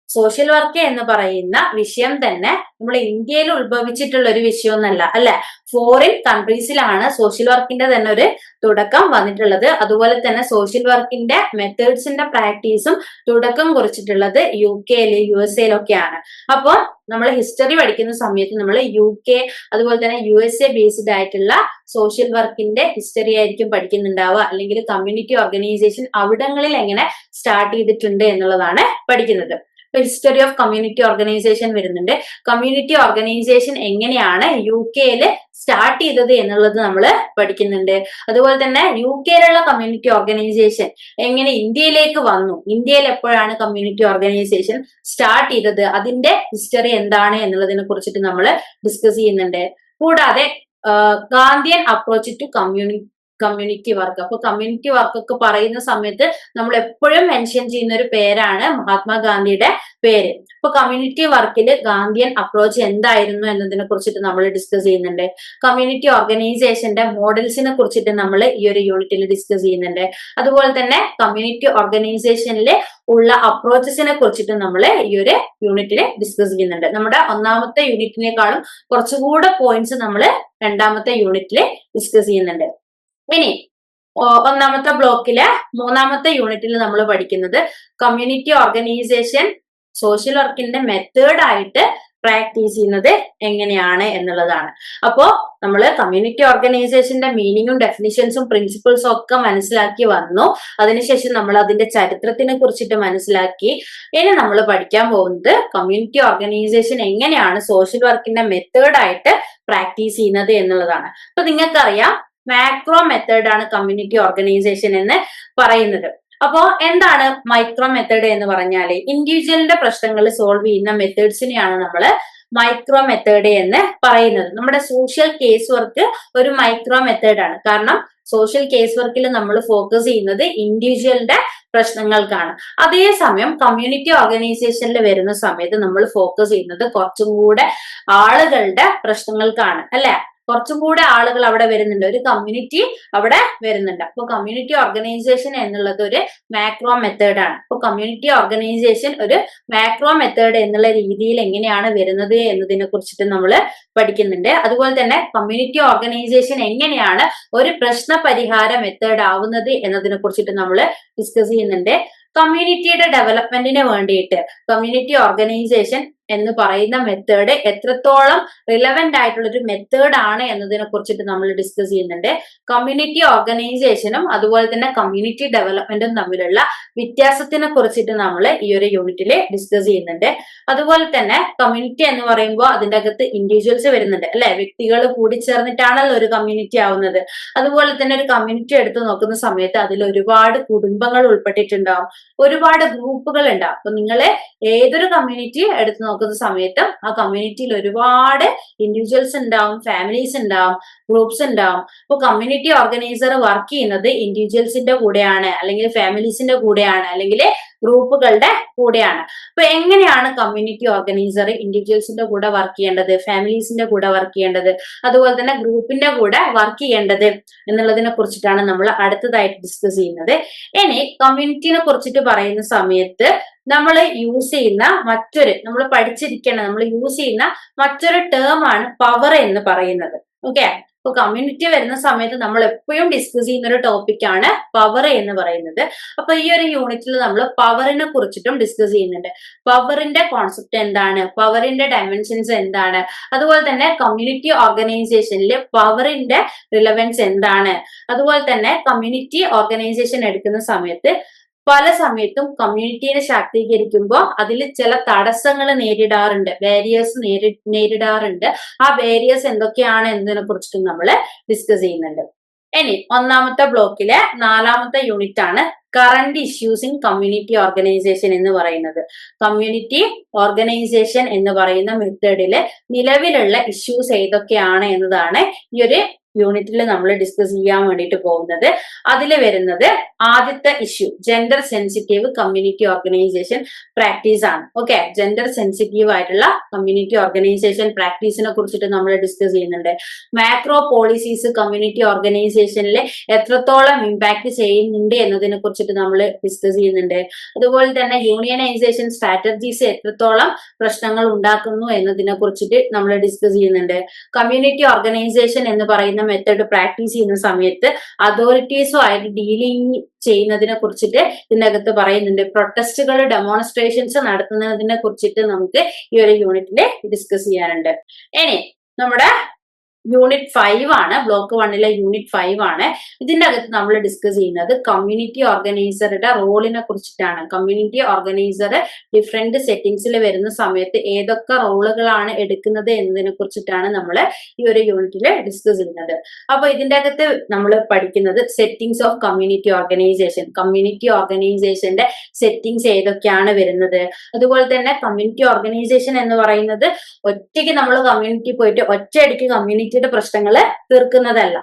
സോഷ്യൽ വർക്ക് എന്ന് പറയുന്ന വിഷയം തന്നെ നമ്മൾ ഇന്ത്യയിൽ ഉത്ഭവിച്ചിട്ടുള്ള ഒരു വിഷയമൊന്നല്ല, അല്ലെ? ഫോറിൻ കൺട്രീസിലാണ് സോഷ്യൽ വർക്കിന്റെ തന്നെ ഒരു തുടക്കം വന്നിട്ടുള്ളത്. അതുപോലെ തന്നെ സോഷ്യൽ വർക്കിന്റെ മെത്തേഡ്സിന്റെ പ്രാക്ടീസും തുടക്കം കുറിച്ചിട്ടുള്ളത് UK, USA അപ്പോൾ നമ്മൾ ഹിസ്റ്ററി പഠിക്കുന്ന സമയത്ത് നമ്മൾ UK അതുപോലെ തന്നെ USA ബേസ്ഡ് ആയിട്ടുള്ള സോഷ്യൽ വർക്കിന്റെ ഹിസ്റ്ററി ആയിരിക്കും പഠിക്കുന്നുണ്ടാവുക. അല്ലെങ്കിൽ കമ്മ്യൂണിറ്റി ഓർഗനൈസേഷൻ അവിടങ്ങളിൽ എങ്ങനെ സ്റ്റാർട്ട് ചെയ്തിട്ടുണ്ട് എന്നുള്ളതാണ് പഠിക്കുന്നത്. ഹിസ്റ്ററി ഓഫ് കമ്മ്യൂണിറ്റി ഓർഗനൈസേഷൻ വരുന്നുണ്ട്. കമ്മ്യൂണിറ്റി ഓർഗനൈസേഷൻ എങ്ങനെയാണ് UK സ്റ്റാർട്ട് ചെയ്തത് എന്നുള്ളത് നമ്മൾ പഠിക്കുന്നുണ്ട്. അതുപോലെ തന്നെ UK കമ്മ്യൂണിറ്റി ഓർഗനൈസേഷൻ എങ്ങനെ ഇന്ത്യയിലേക്ക് വന്നു, ഇന്ത്യയിൽ എപ്പോഴാണ് കമ്മ്യൂണിറ്റി ഓർഗനൈസേഷൻ സ്റ്റാർട്ട് ചെയ്തത്, അതിന്റെ ഹിസ്റ്ററി എന്താണ് എന്നുള്ളതിനെ കുറിച്ചിട്ട് നമ്മൾ ഡിസ്കസ് ചെയ്യുന്നുണ്ട്. കൂടാതെ Gandhian approach to community work. അപ്പൊ കമ്മ്യൂണിറ്റി വർക്ക് ഒക്കെ പറയുന്ന സമയത്ത് നമ്മൾ എപ്പോഴും മെൻഷൻ ചെയ്യുന്ന ഒരു പേരാണ് മഹാത്മാഗാന്ധിയുടെ പേര്. അപ്പൊ കമ്മ്യൂണിറ്റി വർക്കില് ഗാന്ധിയൻ അപ്രോച്ച് എന്തായിരുന്നു എന്നതിനെ കുറിച്ചിട്ട് നമ്മൾ ഡിസ്കസ് ചെയ്യുന്നുണ്ട്. കമ്മ്യൂണിറ്റി ഓർഗനൈസേഷന്റെ മോഡൽസിനെ കുറിച്ചിട്ട് നമ്മൾ ഈ ഒരു യൂണിറ്റിൽ ഡിസ്കസ് ചെയ്യുന്നുണ്ട്. അതുപോലെ തന്നെ കമ്മ്യൂണിറ്റി ഓർഗനൈസേഷനിൽ ഉള്ള അപ്രോച്ചസിനെ കുറിച്ചിട്ട് നമ്മൾ ഈ ഒരു യൂണിറ്റിൽ ഡിസ്കസ് ചെയ്യുന്നുണ്ട്. നമ്മുടെ ഒന്നാമത്തെ യൂണിറ്റിനേക്കാളും കുറച്ചുകൂടെ പോയിന്റ്സ് നമ്മൾ രണ്ടാമത്തെ യൂണിറ്റിൽ ഡിസ്കസ് ചെയ്യുന്നുണ്ട്. ഇനി ഒന്നാമത്തെ ബ്ലോക്കിലെ മൂന്നാമത്തെ യൂണിറ്റിൽ നമ്മൾ പഠിക്കുന്നത് കമ്മ്യൂണിറ്റി ഓർഗനൈസേഷൻ സോഷ്യൽ വർക്കിന്റെ മെത്തേഡ് ആയിട്ട് പ്രാക്ടീസ് ചെയ്യുന്നത് എങ്ങനെയാണ് എന്നുള്ളതാണ്. അപ്പോ നമ്മൾ കമ്മ്യൂണിറ്റി ഓർഗനൈസേഷന്റെ മീനിങ്ങും ഡെഫിനിഷൻസും പ്രിൻസിപ്പിൾസും ഒക്കെ മനസ്സിലാക്കി വന്നു. അതിനുശേഷം നമ്മൾ അതിന്റെ ചരിത്രത്തിനെ കുറിച്ചിട്ട് മനസ്സിലാക്കി. ഇനി നമ്മൾ പഠിക്കാൻ പോകുന്നത് കമ്മ്യൂണിറ്റി ഓർഗനൈസേഷൻ എങ്ങനെയാണ് സോഷ്യൽ വർക്കിന്റെ മെത്തേഡ് ആയിട്ട് പ്രാക്ടീസ് ചെയ്യുന്നത് എന്നുള്ളതാണ്. അപ്പൊ നിങ്ങൾക്കറിയാം മാക്രോ മെത്തേഡ് ആണ് കമ്മ്യൂണിറ്റി ഓർഗനൈസേഷൻ എന്ന് പറയുന്നത്. അപ്പോ എന്താണ് മൈക്രോ മെത്തേഡ് എന്ന് പറഞ്ഞാല് ഇൻഡിവിജ്വലിന്റെ പ്രശ്നങ്ങൾ സോൾവ് ചെയ്യുന്ന മെത്തേഡ്സിനെയാണ് നമ്മൾ മൈക്രോ മെത്തേഡ് എന്ന് പറയുന്നത്. നമ്മുടെ സോഷ്യൽ കേസ് വർക്ക് ഒരു മൈക്രോ മെത്തേഡ് ആണ്. കാരണം സോഷ്യൽ കേസ് വർക്കിൽ നമ്മൾ ഫോക്കസ് ചെയ്യുന്നത് ഇൻഡിവിജ്വലിന്റെ പ്രശ്നങ്ങൾക്കാണ്. അതേസമയം കമ്മ്യൂണിറ്റി ഓർഗനൈസേഷനിൽ വരുന്ന സമയത്ത് നമ്മൾ ഫോക്കസ് ചെയ്യുന്നത് കുറച്ചും കൂടെ ആളുകളുടെ പ്രശ്നങ്ങൾക്കാണ്, അല്ലെ? കുറച്ചും കൂടെ ആളുകൾ അവിടെ വരുന്നുണ്ട്, ഒരു കമ്മ്യൂണിറ്റി അവിടെ വരുന്നുണ്ട്. അപ്പൊ കമ്മ്യൂണിറ്റി ഓർഗനൈസേഷൻ എന്നുള്ളത് ഒരു മാക്രോ മെത്തേഡ് ആണ്. അപ്പൊ കമ്മ്യൂണിറ്റി ഓർഗനൈസേഷൻ ഒരു മാക്രോ മെത്തേഡ് എന്നുള്ള രീതിയിൽ എങ്ങനെയാണ് വരുന്നത് എന്നതിനെ കുറിച്ചിട്ട് നമ്മൾ പഠിക്കുന്നുണ്ട്. അതുപോലെ തന്നെ കമ്മ്യൂണിറ്റി ഓർഗനൈസേഷൻ എങ്ങനെയാണ് ഒരു പ്രശ്ന പരിഹാര മെത്തേഡ് ആവുന്നത് എന്നതിനെ കുറിച്ചിട്ട് നമ്മൾ ഡിസ്കസ് ചെയ്യുന്നുണ്ട്. കമ്മ്യൂണിറ്റിയുടെ ഡെവലപ്മെന്റിന് വേണ്ടിയിട്ട് കമ്മ്യൂണിറ്റി ഓർഗനൈസേഷൻ എന്ന് പറയുന്ന മെത്തേഡ് എത്രത്തോളം റിലവന്റ് ആയിട്ടുള്ള ഒരു മെത്തേഡ് ആണ് എന്നതിനെ കുറിച്ചിട്ട് നമ്മൾ ഡിസ്കസ് ചെയ്യുന്നുണ്ട്. കമ്മ്യൂണിറ്റി ഓർഗനൈസേഷനും അതുപോലെ തന്നെ കമ്മ്യൂണിറ്റി ഡെവലപ്മെന്റും തമ്മിലുള്ള വ്യത്യാസത്തിനെ കുറിച്ചിട്ട് നമ്മൾ ഈ ഒരു യൂണിറ്റിൽ ഡിസ്കസ് ചെയ്യുന്നുണ്ട്. അതുപോലെ തന്നെ കമ്മ്യൂണിറ്റി എന്ന് പറയുമ്പോൾ അതിന്റെ അകത്ത് ഇൻഡിവിജ്വൽസ് വരുന്നുണ്ട്, അല്ലെ? വ്യക്തികൾ കൂടിച്ചേർന്നിട്ടാണല്ലോ ഒരു കമ്മ്യൂണിറ്റി ആവുന്നത്. അതുപോലെ തന്നെ ഒരു കമ്മ്യൂണിറ്റി എടുത്തു നോക്കുന്ന സമയത്ത് അതിൽ ഒരുപാട് കുടുംബങ്ങൾ ഉൾപ്പെട്ടിട്ടുണ്ടാവും, ഒരുപാട് ഗ്രൂപ്പുകൾ ഉണ്ടാവും. അപ്പൊ നിങ്ങൾ ഏതൊരു കമ്മ്യൂണിറ്റി എടുത്തു നോക്കുന്ന സമയത്തും ആ കമ്മ്യൂണിറ്റിയിൽ ഒരുപാട് ഇൻഡിവിജ്വൽസ് ഉണ്ടാവും, ഫാമിലീസ് ഉണ്ടാവും, ഗ്രൂപ്പ്സ് ഉണ്ടാവും. അപ്പൊ കമ്മ്യൂണിറ്റി ഓർഗനൈസർ വർക്ക് ചെയ്യുന്നത് ഇൻഡിവിജ്വൽസിന്റെ കൂടെയാണ്, അല്ലെങ്കിൽ ഫാമിലീസിന്റെ കൂടെയാണ്, അല്ലെങ്കിൽ ഗ്രൂപ്പുകളുടെ കൂടെയാണ്. അപ്പൊ എങ്ങനെയാണ് കമ്മ്യൂണിറ്റി ഓർഗനൈസർ ഇൻഡിവിജ്വൽസിന്റെ കൂടെ വർക്ക് ചെയ്യേണ്ടത്, ഫാമിലീസിന്റെ കൂടെ വർക്ക് ചെയ്യേണ്ടത്, അതുപോലെ തന്നെ ഗ്രൂപ്പിന്റെ കൂടെ വർക്ക് ചെയ്യേണ്ടത് എന്നുള്ളതിനെ കുറിച്ചിട്ടാണ് നമ്മൾ അടുത്തതായിട്ട് ഡിസ്കസ് ചെയ്യുന്നത്. ഇനി കമ്മ്യൂണിറ്റിനെ കുറിച്ചിട്ട് പറയുന്ന സമയത്ത് നമ്മൾ യൂസ് ചെയ്യുന്ന നമ്മൾ പഠിച്ചിരിക്കണം, നമ്മൾ യൂസ് ചെയ്യുന്ന മറ്റൊരു ടേം ആണ് പവർ എന്ന് പറയുന്നത്. ഓക്കെ, അപ്പൊ കമ്മ്യൂണിറ്റി വരുന്ന സമയത്ത് നമ്മൾ എപ്പോഴും ഡിസ്കസ് ചെയ്യുന്ന ഒരു ടോപ്പിക്കാണ് പവർ എന്ന് പറയുന്നത്. അപ്പൊ ഈ ഒരു യൂണിറ്റിൽ നമ്മൾ പവറിനെ കുറിച്ചിട്ടും ഡിസ്കസ് ചെയ്യുന്നുണ്ട്. പവറിന്റെ കോൺസെപ്റ്റ് എന്താണ്, പവറിന്റെ ഡയമെൻഷൻസ് എന്താണ്, അതുപോലെ തന്നെ കമ്മ്യൂണിറ്റി ഓർഗനൈസേഷനിൽ പവറിന്റെ റിലവൻസ് എന്താണ്, അതുപോലെ തന്നെ കമ്മ്യൂണിറ്റി ഓർഗനൈസേഷൻ എടുക്കുന്ന സമയത്ത് പല സമയത്തും കമ്മ്യൂണിറ്റിയെ ശാക്തീകരിക്കുമ്പോൾ അതിൽ ചില തടസ്സങ്ങൾ നേരിടാറുണ്ട്, ബാരിയേഴ്സ് നേരിടാറുണ്ട്. ആ ബാരിയേഴ്സ് എന്തൊക്കെയാണ് എന്നതിനെ കുറിച്ചിട്ടും നമ്മൾ ഡിസ്കസ് ചെയ്യുന്നുണ്ട്. ഇനി ഒന്നാമത്തെ ബ്ലോക്കിലെ 4ാമത്തെ യൂണിറ്റ് ആണ് current issues in community organisation എന്ന് പറയുന്നത്. കമ്മ്യൂണിറ്റി ഓർഗനൈസേഷൻ എന്ന് പറയുന്ന മെത്തേഡില് നിലവിലുള്ള ഇഷ്യൂസ് ഏതൊക്കെയാണ് എന്നതാണ് ഈ ഒരു യൂണിറ്റിൽ നമ്മൾ ഡിസ്കസ് ചെയ്യാൻ വേണ്ടിയിട്ട് പോകുന്നത്. അതിൽ വരുന്നത് ആദ്യത്തെ issue gender sensitive community organisation practice ആണ്. ഓക്കെ, ജെൻഡർ സെൻസിറ്റീവ് ആയിട്ടുള്ള കമ്മ്യൂണിറ്റി ഓർഗനൈസേഷൻ പ്രാക്ടീസിനെ കുറിച്ചിട്ട് നമ്മൾ ഡിസ്കസ് ചെയ്യുന്നുണ്ട്. മാക്രോ പോളിസീസ് കമ്മ്യൂണിറ്റി ഓർഗനൈസേഷനിൽ എത്രത്തോളം ഇമ്പാക്ട് ചെയ്യുന്നുണ്ട് എന്നതിനെ കുറിച്ചിട്ട് നമ്മൾ ഡിസ്കസ് ചെയ്യുന്നുണ്ട്. അതുപോലെ തന്നെ യൂണിയനൈസേഷൻ സ്ട്രാറ്റജീസ് എത്രത്തോളം പ്രശ്നങ്ങൾ ഉണ്ടാക്കുന്നു എന്നതിനെ കുറിച്ചിട്ട് നമ്മൾ ഡിസ്കസ് ചെയ്യുന്നുണ്ട്. കമ്മ്യൂണിറ്റി ഓർഗനൈസേഷൻ എന്ന് പറയുന്ന മെത്തേഡ് പ്രാക്ടീസ് ചെയ്യുന്ന സമയത്ത് അതോറിറ്റീസുമായിട്ട് ഡീലിംഗ് ചെയ്യുന്നതിനെ കുറിച്ചിട്ട് ഇതിനകത്ത് പറയുന്നുണ്ട്. പ്രൊട്ടസ്റ്റുകൾ, ഡെമോൺസ്ട്രേഷൻസ് നടത്തുന്നതിനെ കുറിച്ചിട്ട് നമുക്ക് ഈ ഒരു യൂണിറ്റിൽ ഡിസ്കസ് ചെയ്യാനുണ്ട്. ഇനി നമ്മുടെ യൂണിറ്റ് 5 ആണ്, ബ്ലോക്ക് 1ലെ യൂണിറ്റ് 5 ആണ്. ഇതിന്റെ അകത്ത് നമ്മൾ ഡിസ്കസ് ചെയ്യുന്നത് കമ്മ്യൂണിറ്റി ഓർഗനൈസറുടെ റോളിനെ കുറിച്ചിട്ടാണ്. കമ്മ്യൂണിറ്റി ഓർഗനൈസർ ഡിഫറെന്റ് സെറ്റിംഗ്സിൽ വരുന്ന സമയത്ത് ഏതൊക്കെ റോളുകളാണ് എടുക്കുന്നത് എന്നതിനെ കുറിച്ചിട്ടാണ് നമ്മൾ ഈ ഒരു യൂണിറ്റിൽ ഡിസ്കസ് ചെയ്യുന്നത്. അപ്പൊ ഇതിന്റെ അകത്ത് നമ്മൾ പഠിക്കുന്നത് settings of community organisation, community ഓർഗനൈസേഷന്റെ സെറ്റിംഗ്സ് ഏതൊക്കെയാണ് വരുന്നത്. അതുപോലെ തന്നെ കമ്മ്യൂണിറ്റി ഓർഗനൈസേഷൻ എന്ന് പറയുന്നത് ഒറ്റയ്ക്ക് നമ്മൾ കമ്മ്യൂണിറ്റി പോയിട്ട് ഒറ്റയടിക്ക് കമ്മ്യൂണിറ്റി കമ്മ്യൂണിറ്റിയുടെ പ്രശ്നങ്ങൾ തീർക്കുന്നതല്ല,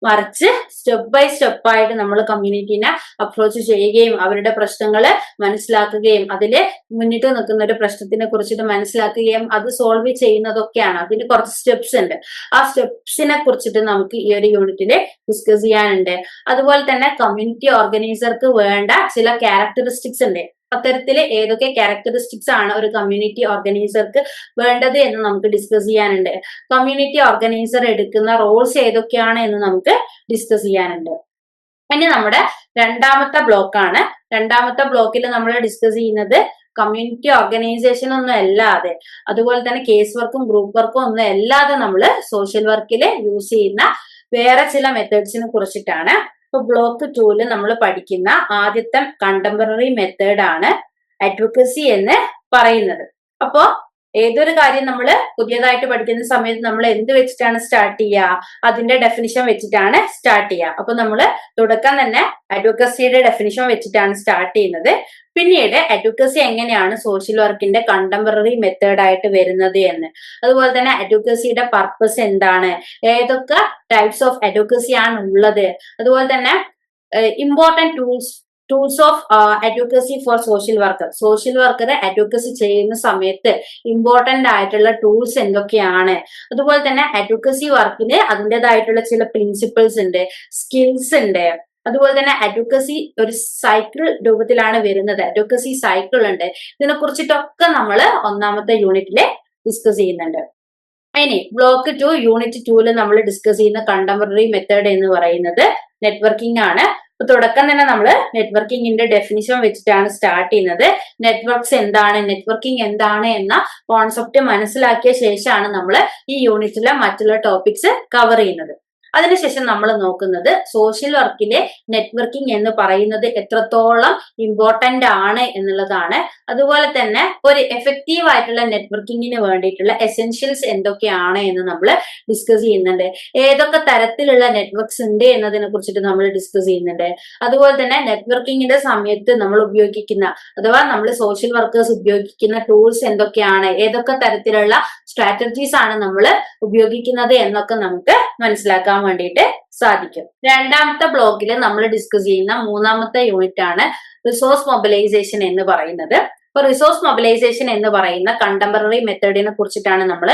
മറിച്ച് സ്റ്റെപ്പ് ബൈ സ്റ്റെപ്പ് ആയിട്ട് നമ്മൾ കമ്മ്യൂണിറ്റീനെ അപ്രോച്ച് ചെയ്യുകയും അവരുടെ പ്രശ്നങ്ങൾ മനസ്സിലാക്കുകയും അതില് മുന്നിട്ട് നിൽക്കുന്ന ഒരു പ്രശ്നത്തിനെ കുറിച്ചിട്ട് മനസ്സിലാക്കുകയും അത് സോൾവ് ചെയ്യുന്നതൊക്കെയാണ്. അതിന് കുറച്ച് സ്റ്റെപ്സ് ഉണ്ട്. ആ സ്റ്റെപ്സിനെ കുറിച്ചിട്ട് നമുക്ക് ഈ ഒരു യൂണിറ്റില് ഡിസ്കസ് ചെയ്യാനുണ്ട്. അതുപോലെ തന്നെ കമ്മ്യൂണിറ്റി ഓർഗനൈസർക്ക് വേണ്ട ചില ക്യാരക്ടറിസ്റ്റിക്സ് ഉണ്ട്. അത്തരത്തില് ഏതൊക്കെ ക്യാരക്ടറിസ്റ്റിക്സ് ആണ് ഒരു കമ്മ്യൂണിറ്റി ഓർഗനൈസർക്ക് വേണ്ടത് എന്ന് നമുക്ക് ഡിസ്കസ് ചെയ്യാനുണ്ട്. കമ്മ്യൂണിറ്റി ഓർഗനൈസർ എടുക്കുന്ന റോൾസ് ഏതൊക്കെയാണ് എന്ന് നമുക്ക് ഡിസ്കസ് ചെയ്യാനുണ്ട്. ഇനി നമ്മുടെ രണ്ടാമത്തെ ബ്ലോക്കാണ്. രണ്ടാമത്തെ ബ്ലോക്കിൽ നമ്മൾ ഡിസ്കസ് ചെയ്യുന്നത് കമ്മ്യൂണിറ്റി ഓർഗനൈസേഷൻ ഒന്നും അല്ലാതെ, അതുപോലെ തന്നെ കേസ് വർക്കും ഗ്രൂപ്പ് വർക്കും ഒന്നും അല്ലാതെ നമ്മൾ സോഷ്യൽ വർക്കിൽ യൂസ് ചെയ്യുന്ന വേറെ ചില മെത്തേഡ്സിനെ കുറിച്ചിട്ടാണ്. ഇപ്പൊ ബ്ലോക്ക് 2 നമ്മൾ പഠിക്കുന്ന ആദ്യത്തെ കണ്ടംപററി മെത്തേഡാണ് അഡ്വക്കസി എന്ന് പറയുന്നത്. അപ്പോ ഏതൊരു കാര്യം നമ്മൾ പുതിയതായിട്ട് പഠിക്കുന്ന സമയത്ത് നമ്മൾ എന്ത് വെച്ചിട്ടാണ് സ്റ്റാർട്ട് ചെയ്യുക? അതിന്റെ ഡെഫിനിഷൻ വെച്ചിട്ടാണ് സ്റ്റാർട്ട് ചെയ്യുക. അപ്പൊ നമ്മൾ തുടക്കം തന്നെ അഡ്വക്കസിയുടെ ഡെഫിനിഷൻ വെച്ചിട്ടാണ് സ്റ്റാർട്ട് ചെയ്യുന്നത്. പിന്നീട് അഡ്വക്കസി എങ്ങനെയാണ് സോഷ്യൽ വർക്കിന്റെ കണ്ടംപററി മെത്തേഡ് ആയിട്ട് വരുന്നത് എന്ന്, അതുപോലെ തന്നെ അഡ്വക്കസിയുടെ പർപ്പസ് എന്താണ്, ഏതൊക്കെ ടൈപ്സ് ഓഫ് അഡ്വക്കസി ആണ് ഉള്ളത്, അതുപോലെ തന്നെ important tools of advocacy for social worker. Social worker advocacy ചെയ്യുന്ന സമയത്ത് ഇമ്പോർട്ടന്റ് ആയിട്ടുള്ള ടൂൾസ് എന്തൊക്കെയാണ്, അതുപോലെ തന്നെ അഡ്വക്കസി വർക്കിന് അതിൻ്റെതായിട്ടുള്ള ചില പ്രിൻസിപ്പിൾസ് ഉണ്ട്, സ്കിൽസ് ഉണ്ട്. അതുപോലെ തന്നെ അഡ്വക്കസി ഒരു സൈക്കിൾ രൂപത്തിലാണ് വരുന്നത്. അഡ്വക്കസി സൈക്കിൾ ഉണ്ട്. ഇതിനെ കുറിച്ചിട്ടൊക്കെ നമ്മൾ ഒന്നാമത്തെ യൂണിറ്റില് ഡിസ്കസ് ചെയ്യുന്നുണ്ട്. ഇനി ബ്ലോക്ക് 2 യൂണിറ്റ് 2 നമ്മൾ ഡിസ്കസ് ചെയ്യുന്ന കണ്ടംപററി മെത്തേഡ് എന്ന് പറയുന്നത് നെറ്റ്വർക്കിംഗ് ആണ്. അപ്പൊ തുടക്കം തന്നെ നമ്മൾ നെറ്റ്വർക്കിംഗിന്റെ ഡെഫിനിഷൻ വെച്ചിട്ടാണ് സ്റ്റാർട്ട് ചെയ്യുന്നത്. നെറ്റ്വർക്ക്സ് എന്താണ്, നെറ്റ്വർക്കിംഗ് എന്താണ് എന്ന കോൺസെപ്റ്റ് മനസ്സിലാക്കിയ ശേഷമാണ് നമ്മൾ ഈ യൂണിറ്റിലെ മറ്റുള്ള ടോപ്പിക്സ് കവർ ചെയ്യുന്നത്. അതിനുശേഷം നമ്മൾ നോക്കുന്നത് സോഷ്യൽ വർക്കിലെ നെറ്റ്വർക്കിംഗ് എന്ന് പറയുന്നത് എത്രത്തോളം ഇമ്പോർട്ടന്റ് ആണ് എന്നുള്ളതാണ്. അതുപോലെ തന്നെ ഒരു എഫക്റ്റീവ് ആയിട്ടുള്ള നെറ്റ്വർക്കിങ്ങിന് വേണ്ടിയിട്ടുള്ള എസെൻഷ്യൽസ് എന്തൊക്കെയാണ് എന്ന് നമ്മൾ ഡിസ്കസ് ചെയ്യുന്നുണ്ട്. ഏതൊക്കെ തരത്തിലുള്ള നെറ്റ്വർക്ക്സ് ഉണ്ട് എന്നതിനെ കുറിച്ചിട്ട് നമ്മൾ ഡിസ്കസ് ചെയ്യുന്നുണ്ട്. അതുപോലെ തന്നെ നെറ്റ്വർക്കിങ്ങിന്റെ സമയത്ത് നമ്മൾ ഉപയോഗിക്കുന്ന അഥവാ നമ്മൾ സോഷ്യൽ വർക്കേഴ്സ് ഉപയോഗിക്കുന്ന ടൂൾസ് എന്തൊക്കെയാണ്, ഏതൊക്കെ തരത്തിലുള്ള സ്ട്രാറ്റജീസ് ആണ് നമ്മൾ ഉപയോഗിക്കുന്നത് എന്നൊക്കെ നമുക്ക് മനസ്സിലാക്കാൻ വേണ്ടിയിട്ട് സാധിക്കും. രണ്ടാമത്തെ ബ്ലോക്കിൽ നമ്മൾ ഡിസ്കസ് ചെയ്യുന്ന മൂന്നാമത്തെ യൂണിറ്റ് ആണ് റിസോഴ്സ് മൊബിലൈസേഷൻ എന്ന് പറയുന്നത്. അപ്പൊ റിസോഴ്സ് മൊബിലൈസേഷൻ എന്ന് പറയുന്ന കണ്ടംപററി മെത്തേഡിനെ കുറിച്ചിട്ടാണ് നമ്മൾ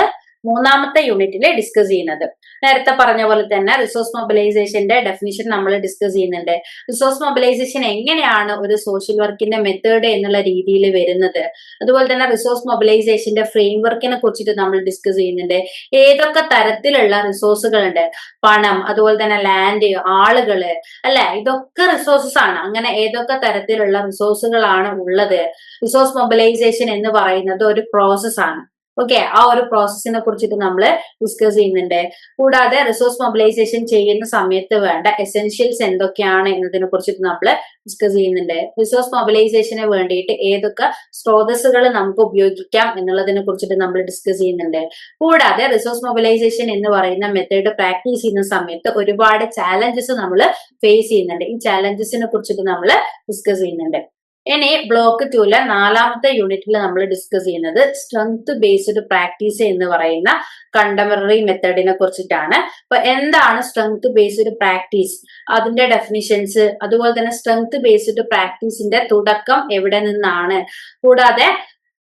മൂന്നാമത്തെ യൂണിറ്റിൽ ഡിസ്കസ് ചെയ്യുന്നത്. നേരത്തെ പറഞ്ഞ പോലെ തന്നെ റിസോഴ്സ് മൊബിലൈസേഷന്റെ ഡെഫിനിഷൻ നമ്മൾ ഡിസ്കസ് ചെയ്യുന്നുണ്ട്. റിസോഴ്സ് മൊബിലൈസേഷൻ എങ്ങനെയാണ് ഒരു സോഷ്യൽ വർക്കിന്റെ മെത്തേഡ് എന്നുള്ള രീതിയിൽ വരുന്നത്, അതുപോലെ തന്നെ റിസോഴ്സ് മൊബിലൈസേഷന്റെ ഫ്രെയിംവർക്കിനെ കുറിച്ചിട്ട് നമ്മൾ ഡിസ്കസ് ചെയ്യുന്നുണ്ട്. ഏതൊക്കെ തരത്തിലുള്ള റിസോഴ്സുകൾ ഉണ്ട്, പണം, അതുപോലെ തന്നെ ലാൻഡ്, ആളുകള്, അല്ലെ, ഇതൊക്കെ റിസോഴ്സസ് ആണ്. അങ്ങനെ ഏതൊക്കെ തരത്തിലുള്ള റിസോഴ്സുകളാണ് ഉള്ളത്. റിസോഴ്സ് മൊബിലൈസേഷൻ എന്ന് പറയുന്നത് ഒരു പ്രോസസ് ആണ്. ഓക്കെ, ആ ഒരു പ്രോസസ്സിനെ കുറിച്ചിട്ട് നമ്മൾ ഡിസ്കസ് ചെയ്യുന്നുണ്ട്. കൂടാതെ റിസോഴ്സ് മൊബിലൈസേഷൻ ചെയ്യുന്ന സമയത്ത് വേണ്ട എസെൻഷ്യൽസ് എന്തൊക്കെയാണ് എന്നതിനെ കുറിച്ചിട്ട് നമ്മൾ ഡിസ്കസ് ചെയ്യുന്നുണ്ട്. റിസോഴ്സ് മൊബിലൈസേഷന് വേണ്ടിയിട്ട് ഏതൊക്കെ സ്രോതസ്സുകൾ നമുക്ക് ഉപയോഗിക്കാം എന്നുള്ളതിനെ കുറിച്ചിട്ട് നമ്മൾ ഡിസ്കസ് ചെയ്യുന്നുണ്ട്. കൂടാതെ റിസോഴ്സ് മൊബിലൈസേഷൻ എന്ന് പറയുന്ന മെത്തേഡ് പ്രാക്ടീസ് ചെയ്യുന്ന സമയത്ത് ഒരുപാട് ചാലഞ്ചസ് നമ്മൾ ഫേസ് ചെയ്യുന്നുണ്ട്. ഈ ചാലഞ്ചസിനെ കുറിച്ചിട്ട് നമ്മൾ ഡിസ്കസ് ചെയ്യുന്നുണ്ട്. ഇനി ബ്ലോക്ക് 2 നാലാമത്തെ യൂണിറ്റിൽ നമ്മൾ ഡിസ്കസ് ചെയ്യുന്നത് സ്ട്രെങ്ത് ബേസ്ഡ് പ്രാക്ടീസ് എന്ന് പറയുന്ന കണ്ടംപററി മെത്തേഡിനെ കുറിച്ചിട്ടാണ്. അപ്പൊ എന്താണ് സ്ട്രെങ്ത് ബേസ്ഡ് പ്രാക്ടീസ്, അതിന്റെ ഡെഫിനിഷൻസ്, അതുപോലെ തന്നെ സ്ട്രെങ്ത് ബേസ്ഡ് പ്രാക്ടീസിന്റെ തുടക്കം എവിടെ നിന്നാണ്, കൂടാതെ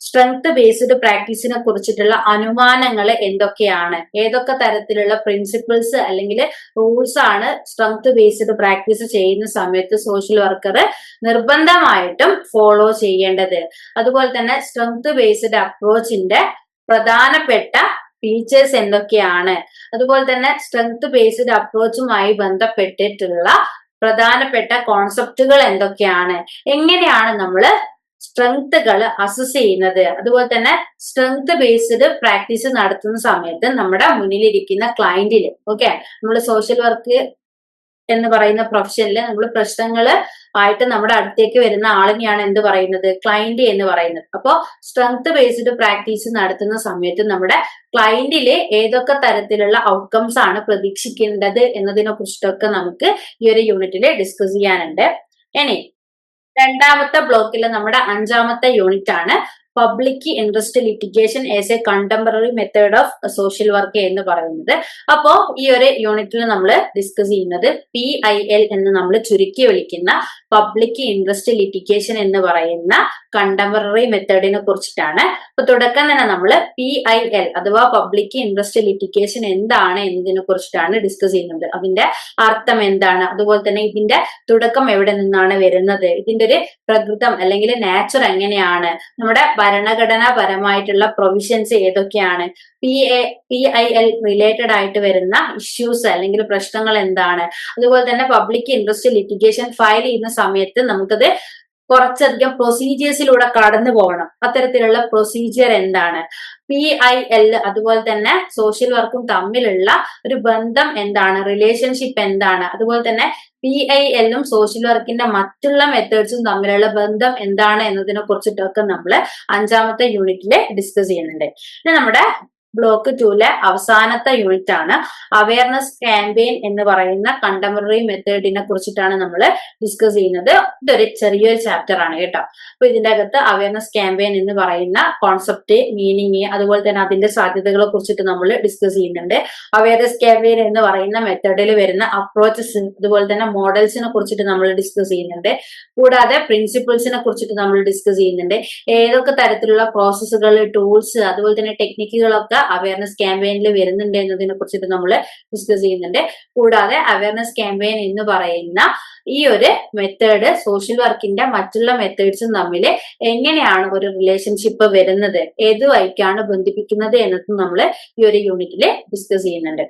സ്ട്രെങ്ത് ബേസ്ഡ് പ്രാക്ടീസിനെ കുറിച്ചിട്ടുള്ള അനുമാനങ്ങൾ എന്തൊക്കെയാണ്, ഏതൊക്കെ തരത്തിലുള്ള പ്രിൻസിപ്പിൾസ് അല്ലെങ്കിൽ റൂൾസ് ആണ് സ്ട്രെങ്ത് ബേസ്ഡ് പ്രാക്ടീസ് ചെയ്യുന്ന സമയത്ത് സോഷ്യൽ വർക്കർ നിർബന്ധമായിട്ടും ഫോളോ ചെയ്യേണ്ടത്, അതുപോലെ തന്നെ സ്ട്രെങ്ത് ബേസ്ഡ് അപ്രോച്ചിന്റെ പ്രധാനപ്പെട്ട ഫീച്ചേഴ്സ് എന്തൊക്കെയാണ്, അതുപോലെ തന്നെ സ്ട്രെങ്ത് ബേസ്ഡ് അപ്രോച്ചുമായി ബന്ധപ്പെട്ടിട്ടുള്ള പ്രധാനപ്പെട്ട കോൺസെപ്റ്റുകൾ എന്തൊക്കെയാണ്, എങ്ങനെയാണ് നമ്മൾ സ്ട്രെങ്ത്തുകൾ അസസ് ചെയ്യുന്നത്, അതുപോലെ തന്നെ സ്ട്രെങ്ത് ബേസ്ഡ് പ്രാക്ടീസ് നടത്തുന്ന സമയത്ത് നമ്മുടെ മുന്നിലിരിക്കുന്ന ക്ലയന്റില്, ഓക്കെ, നമ്മൾ സോഷ്യൽ വർക്ക് എന്ന് പറയുന്ന പ്രൊഫഷനിൽ നമ്മൾ പ്രശ്നങ്ങൾ ആയിട്ട് നമ്മുടെ അടുത്തേക്ക് വരുന്ന ആളിനെയാണ് എന്ത് പറയുന്നത്, ക്ലയന്റ് എന്ന് പറയുന്നത്. അപ്പോൾ സ്ട്രെങ്ത് ബേസ്ഡ് പ്രാക്ടീസ് നടത്തുന്ന സമയത്ത് നമ്മുടെ ക്ലയന്റില് ഏതൊക്കെ തരത്തിലുള്ള ഔട്ട്കംസ് ആണ് പ്രതീക്ഷിക്കേണ്ടത് എന്നതിനെ കുറിച്ചിട്ടൊക്കെ നമുക്ക് ഈ ഒരു യൂണിറ്റിൽ ഡിസ്കസ് ചെയ്യാനുണ്ട്. ഇനി രണ്ടാമത്തെ ബ്ലോക്കിൽ നമ്മുടെ അഞ്ചാമത്തെ യൂണിറ്റ് ആണ് public interest litigation as A contemporary method of social work എന്ന് പറയുന്നത്. അപ്പോ ഈ ഒരു യൂണിറ്റിൽ നമ്മൾ ഡിസ്കസ് ചെയ്യുന്നത് PIL എന്ന് നമ്മൾ ചുരുക്കി വിളിക്കുന്ന പബ്ലിക് ഇൻട്രസ്റ്റ് ലിറ്റിഗേഷൻ എന്ന് പറയുന്ന കണ്ടംപററി മെത്തേഡിനെ കുറിച്ചിട്ടാണ്. അപ്പൊ തുടക്കം തന്നെ നമ്മൾ PIL അഥവാ പബ്ലിക് ഇൻട്രസ്റ്റ് ലിറ്റിഗേഷൻ എന്താണ് എന്നതിനെ കുറിച്ചിട്ടാണ് ഡിസ്കസ് ചെയ്യുന്നത്. അതിന്റെ അർത്ഥം എന്താണ്, അതുപോലെ തന്നെ ഇതിന്റെ തുടക്കം എവിടെ നിന്നാണ് വരുന്നത്, ഇതിന്റെ ഒരു പ്രകൃതം അല്ലെങ്കിൽ നാച്ചർ എങ്ങനെയാണ്, നമ്മുടെ ഭരണഘടനാപരമായിട്ടുള്ള പ്രൊവിഷൻസ് ഏതൊക്കെയാണ്, PIL റിലേറ്റഡ് ആയിട്ട് വരുന്ന ഇഷ്യൂസ് അല്ലെങ്കിൽ പ്രശ്നങ്ങൾ എന്താണ്, അതുപോലെ തന്നെ പബ്ലിക് ഇൻട്രസ്റ്റ് ലിറ്റിഗേഷൻ ഫയൽ ചെയ്യുന്ന സമയത്ത് നമുക്കത് കുറച്ചധികം പ്രൊസീജിയേഴ്സിലൂടെ കടന്നു പോകണം. അത്തരത്തിലുള്ള പ്രൊസീജിയർ എന്താണ്, PIL അതുപോലെ തന്നെ സോഷ്യൽ വർക്കും തമ്മിലുള്ള ഒരു ബന്ധം എന്താണ്, റിലേഷൻഷിപ്പ് എന്താണ്, അതുപോലെ തന്നെ PIL-ഉം സോഷ്യൽ വർക്കിന്റെ മറ്റുള്ള മെത്തേഡ്സും തമ്മിലുള്ള ബന്ധം എന്താണ് എന്നതിനെ കുറിച്ചിട്ടൊക്കെ നമ്മൾ 5ാമത്തെ യൂണിറ്റില് ഡിസ്കസ് ചെയ്യുന്നുണ്ട്. ഇനി നമ്മുടെ ബ്ലോക്ക് 2-ലെ അവസാനത്തെ യൂണിറ്റ് ആണ് അവയർനെസ് ക്യാമ്പയിൻ എന്ന് പറയുന്ന കണ്ടംപററി മെത്തേഡിനെ കുറിച്ചിട്ടാണ് നമ്മൾ ഡിസ്കസ് ചെയ്യുന്നത്. ഇതൊരു ചെറിയൊരു ചാപ്റ്റർ ആണ് കേട്ടോ. അപ്പൊ ഇതിന്റെ അകത്ത് അവയർനെസ് ക്യാമ്പയിൻ എന്ന് പറയുന്ന കോൺസെപ്റ്റ്, മീനിങ്, അതുപോലെ തന്നെ അതിന്റെ സാധ്യതകളെ കുറിച്ചിട്ട് നമ്മൾ ഡിസ്കസ് ചെയ്യുന്നുണ്ട്. അവയർനെസ് ക്യാമ്പയിൻ എന്ന് പറയുന്ന മെത്തേഡിൽ വരുന്ന അപ്രോച്ചസ്, അതുപോലെ തന്നെ മോഡൽസിനെ കുറിച്ചിട്ട് നമ്മൾ ഡിസ്കസ് ചെയ്യുന്നുണ്ട്. കൂടാതെ പ്രിൻസിപ്പിൾസിനെ കുറിച്ചിട്ട് നമ്മൾ ഡിസ്കസ് ചെയ്യുന്നുണ്ട്. ഏതൊക്കെ തരത്തിലുള്ള പ്രോസസ്സുകൾ, ടൂൾസ്, അതുപോലെ തന്നെ ടെക്നിക്കുകളൊക്കെ അവയർനെസ് ക്യാമ്പയിനിൽ വരുന്നുണ്ട് എന്നതിനെ കുറിച്ചിട്ട് നമ്മൾ ഡിസ്കസ് ചെയ്യുന്നുണ്ട്. കൂടാതെ അവയർനെസ് ക്യാമ്പയിൻ എന്ന് പറയുന്ന ഈ ഒരു മെത്തേഡ് സോഷ്യൽ വർക്കിന്റെ മറ്റുള്ള മെത്തേഡ്സും തമ്മിൽ എങ്ങനെയാണ് ഒരു റിലേഷൻഷിപ്പ് വരുന്നത്, ഏതുമായിട്ടാണ് ബന്ധിപ്പിക്കുന്നത് എന്നതും നമ്മൾ ഈ ഒരു യൂണിറ്റിൽ ഡിസ്കസ് ചെയ്യുന്നുണ്ട്.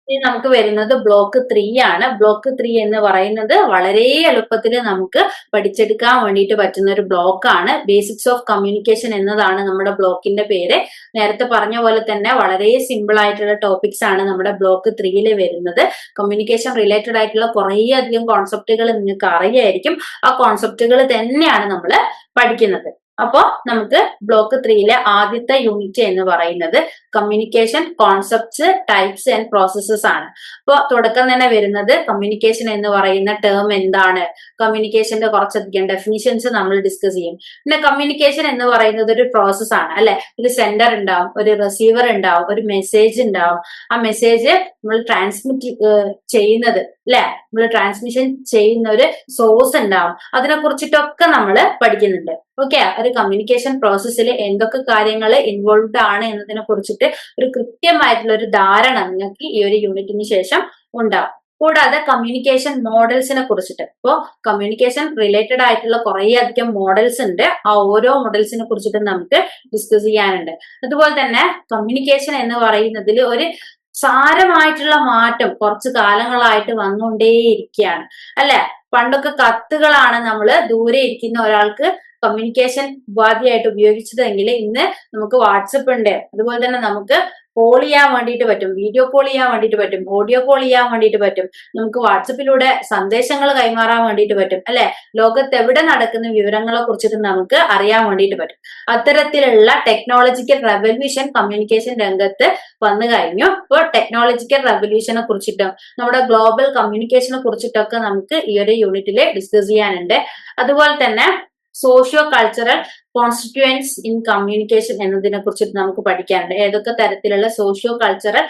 ഇനി നമുക്ക് വരുന്നത് ബ്ലോക്ക് 3 ആണ്. ബ്ലോക്ക് 3 എന്ന് പറയുന്നത് വളരെ എളുപ്പത്തിൽ നമുക്ക് പഠിച്ചെടുക്കാൻ വേണ്ടിയിട്ട് പറ്റുന്ന ഒരു ബ്ലോക്കാണ്. ബേസിക്സ് ഓഫ് കമ്മ്യൂണിക്കേഷൻ എന്നതാണ് നമ്മുടെ ബ്ലോക്കിന്റെ പേര്. നേരത്തെ പറഞ്ഞ പോലെ തന്നെ വളരെ സിമ്പിൾ ആയിട്ടുള്ള ടോപ്പിക്സ് ആണ് നമ്മുടെ ബ്ലോക്ക് 3-ൽ വരുന്നത്. കമ്മ്യൂണിക്കേഷൻ റിലേറ്റഡ് ആയിട്ടുള്ള കുറേ അധികം കോൺസെപ്റ്റുകൾ നിങ്ങൾക്ക് അറിയായിരിക്കും. ആ കോൺസെപ്റ്റുകൾ തന്നെയാണ് നമ്മൾ പഠിക്കുന്നത്. അപ്പോ നമുക്ക് ബ്ലോക്ക് 3-ലെ ആദ്യത്തെ യൂണിറ്റ് എന്ന് പറയുന്നത് communication concepts, types and processes ആണ്. അപ്പോൾ തുടക്കം തന്നെ വരുന്നത് കമ്മ്യൂണിക്കേഷൻ എന്ന് പറയുന്ന ടേം എന്താണ്, കമ്മ്യൂണിക്കേഷന്റെ കുറച്ചധികം ഡെഫിനിഷൻസ് നമ്മൾ ഡിസ്കസ് ചെയ്യും. പിന്നെ കമ്മ്യൂണിക്കേഷൻ എന്ന് പറയുന്നത് ഒരു പ്രോസസ് ആണ് അല്ലെ. ഒരു സെൻഡർ ഉണ്ടാവും, ഒരു റിസീവർ ഉണ്ടാവും, ഒരു മെസ്സേജ് ഉണ്ടാവും. ആ മെസ്സേജ് നമ്മൾ ട്രാൻസ്മിറ്റ് ചെയ്യുന്നത് അല്ലെ, നമ്മൾ ട്രാൻസ്മിഷൻ ചെയ്യുന്ന ഒരു സോഴ്സ് ഉണ്ടാവും. അതിനെ കുറിച്ചിട്ടൊക്കെ നമ്മൾ പഠിക്കുന്നുണ്ട്. ഓക്കെ, ഒരു കമ്മ്യൂണിക്കേഷൻ പ്രോസസ്സിൽ എന്തൊക്കെ കാര്യങ്ങൾ ഇൻവോൾവ്ഡ് ആണ് എന്നതിനെ കുറിച്ചിട്ട് ഒരു കൃത്യമായിട്ടുള്ള ഒരു ധാരണ നിങ്ങൾക്ക് ഈ ഒരു യൂണിറ്റിന് ശേഷം ഉണ്ടാവും. കൂടാതെ കമ്മ്യൂണിക്കേഷൻ മോഡൽസിനെ കുറിച്ചിട്ട്, ഇപ്പോ കമ്മ്യൂണിക്കേഷൻ റിലേറ്റഡ് ആയിട്ടുള്ള കുറേ അധികം മോഡൽസ് ഉണ്ട്. ആ ഓരോ മോഡൽസിനെ കുറിച്ചിട്ട് നമുക്ക് ഡിസ്കസ് ചെയ്യാനുണ്ട്. അതുപോലെ തന്നെ കമ്മ്യൂണിക്കേഷൻ എന്ന് പറയുന്നതിൽ ഒരു സാരമായിട്ടുള്ള മാറ്റം കുറച്ച് കാലങ്ങളായിട്ട് വന്നുകൊണ്ടേയിരിക്കുകയാണ് അല്ലെ. പണ്ടൊക്കെ കത്തുകളാണ് നമ്മൾ ദൂരെ ഇരിക്കുന്ന ഒരാൾക്ക് കമ്മ്യൂണിക്കേഷൻ ഉപാധിയായിട്ട് ഉപയോഗിച്ചതെങ്കിൽ ഇന്ന് നമുക്ക് വാട്സപ്പ് ഉണ്ട്. അതുപോലെ തന്നെ നമുക്ക് കോൾ ചെയ്യാൻ വേണ്ടിയിട്ട് പറ്റും, വീഡിയോ കോൾ ചെയ്യാൻ വേണ്ടിയിട്ട് പറ്റും, ഓഡിയോ കോൾ ചെയ്യാൻ വേണ്ടിയിട്ട് പറ്റും, നമുക്ക് വാട്സപ്പിലൂടെ സന്ദേശങ്ങൾ കൈമാറാൻ വേണ്ടിയിട്ട് പറ്റും അല്ലെ. ലോകത്ത് എവിടെ നടക്കുന്ന വിവരങ്ങളെ കുറിച്ചിട്ട് നമുക്ക് അറിയാൻ വേണ്ടിയിട്ട് പറ്റും. അത്തരത്തിലുള്ള ടെക്നോളജിക്കൽ റെവല്യൂഷൻ കമ്മ്യൂണിക്കേഷൻ രംഗത്ത് വന്നു കഴിഞ്ഞു. ഇപ്പോൾ ടെക്നോളജിക്കൽ റെവല്യൂഷനെ കുറിച്ചിട്ടും നമ്മുടെ ഗ്ലോബൽ കമ്മ്യൂണിക്കേഷനെ കുറിച്ചിട്ടൊക്കെ നമുക്ക് ഈ ഒരു യൂണിറ്റിൽ ഡിസ്കസ് ചെയ്യാനുണ്ട്. അതുപോലെ തന്നെ socio cultural constituents in communication എന്നതിനെ കുറിച്ചിട്ട് നമുക്ക് പഠിക്കാനുണ്ട്. ഏതൊക്കെ തരത്തിലുള്ള സോഷ്യോ കൾച്ചറൽ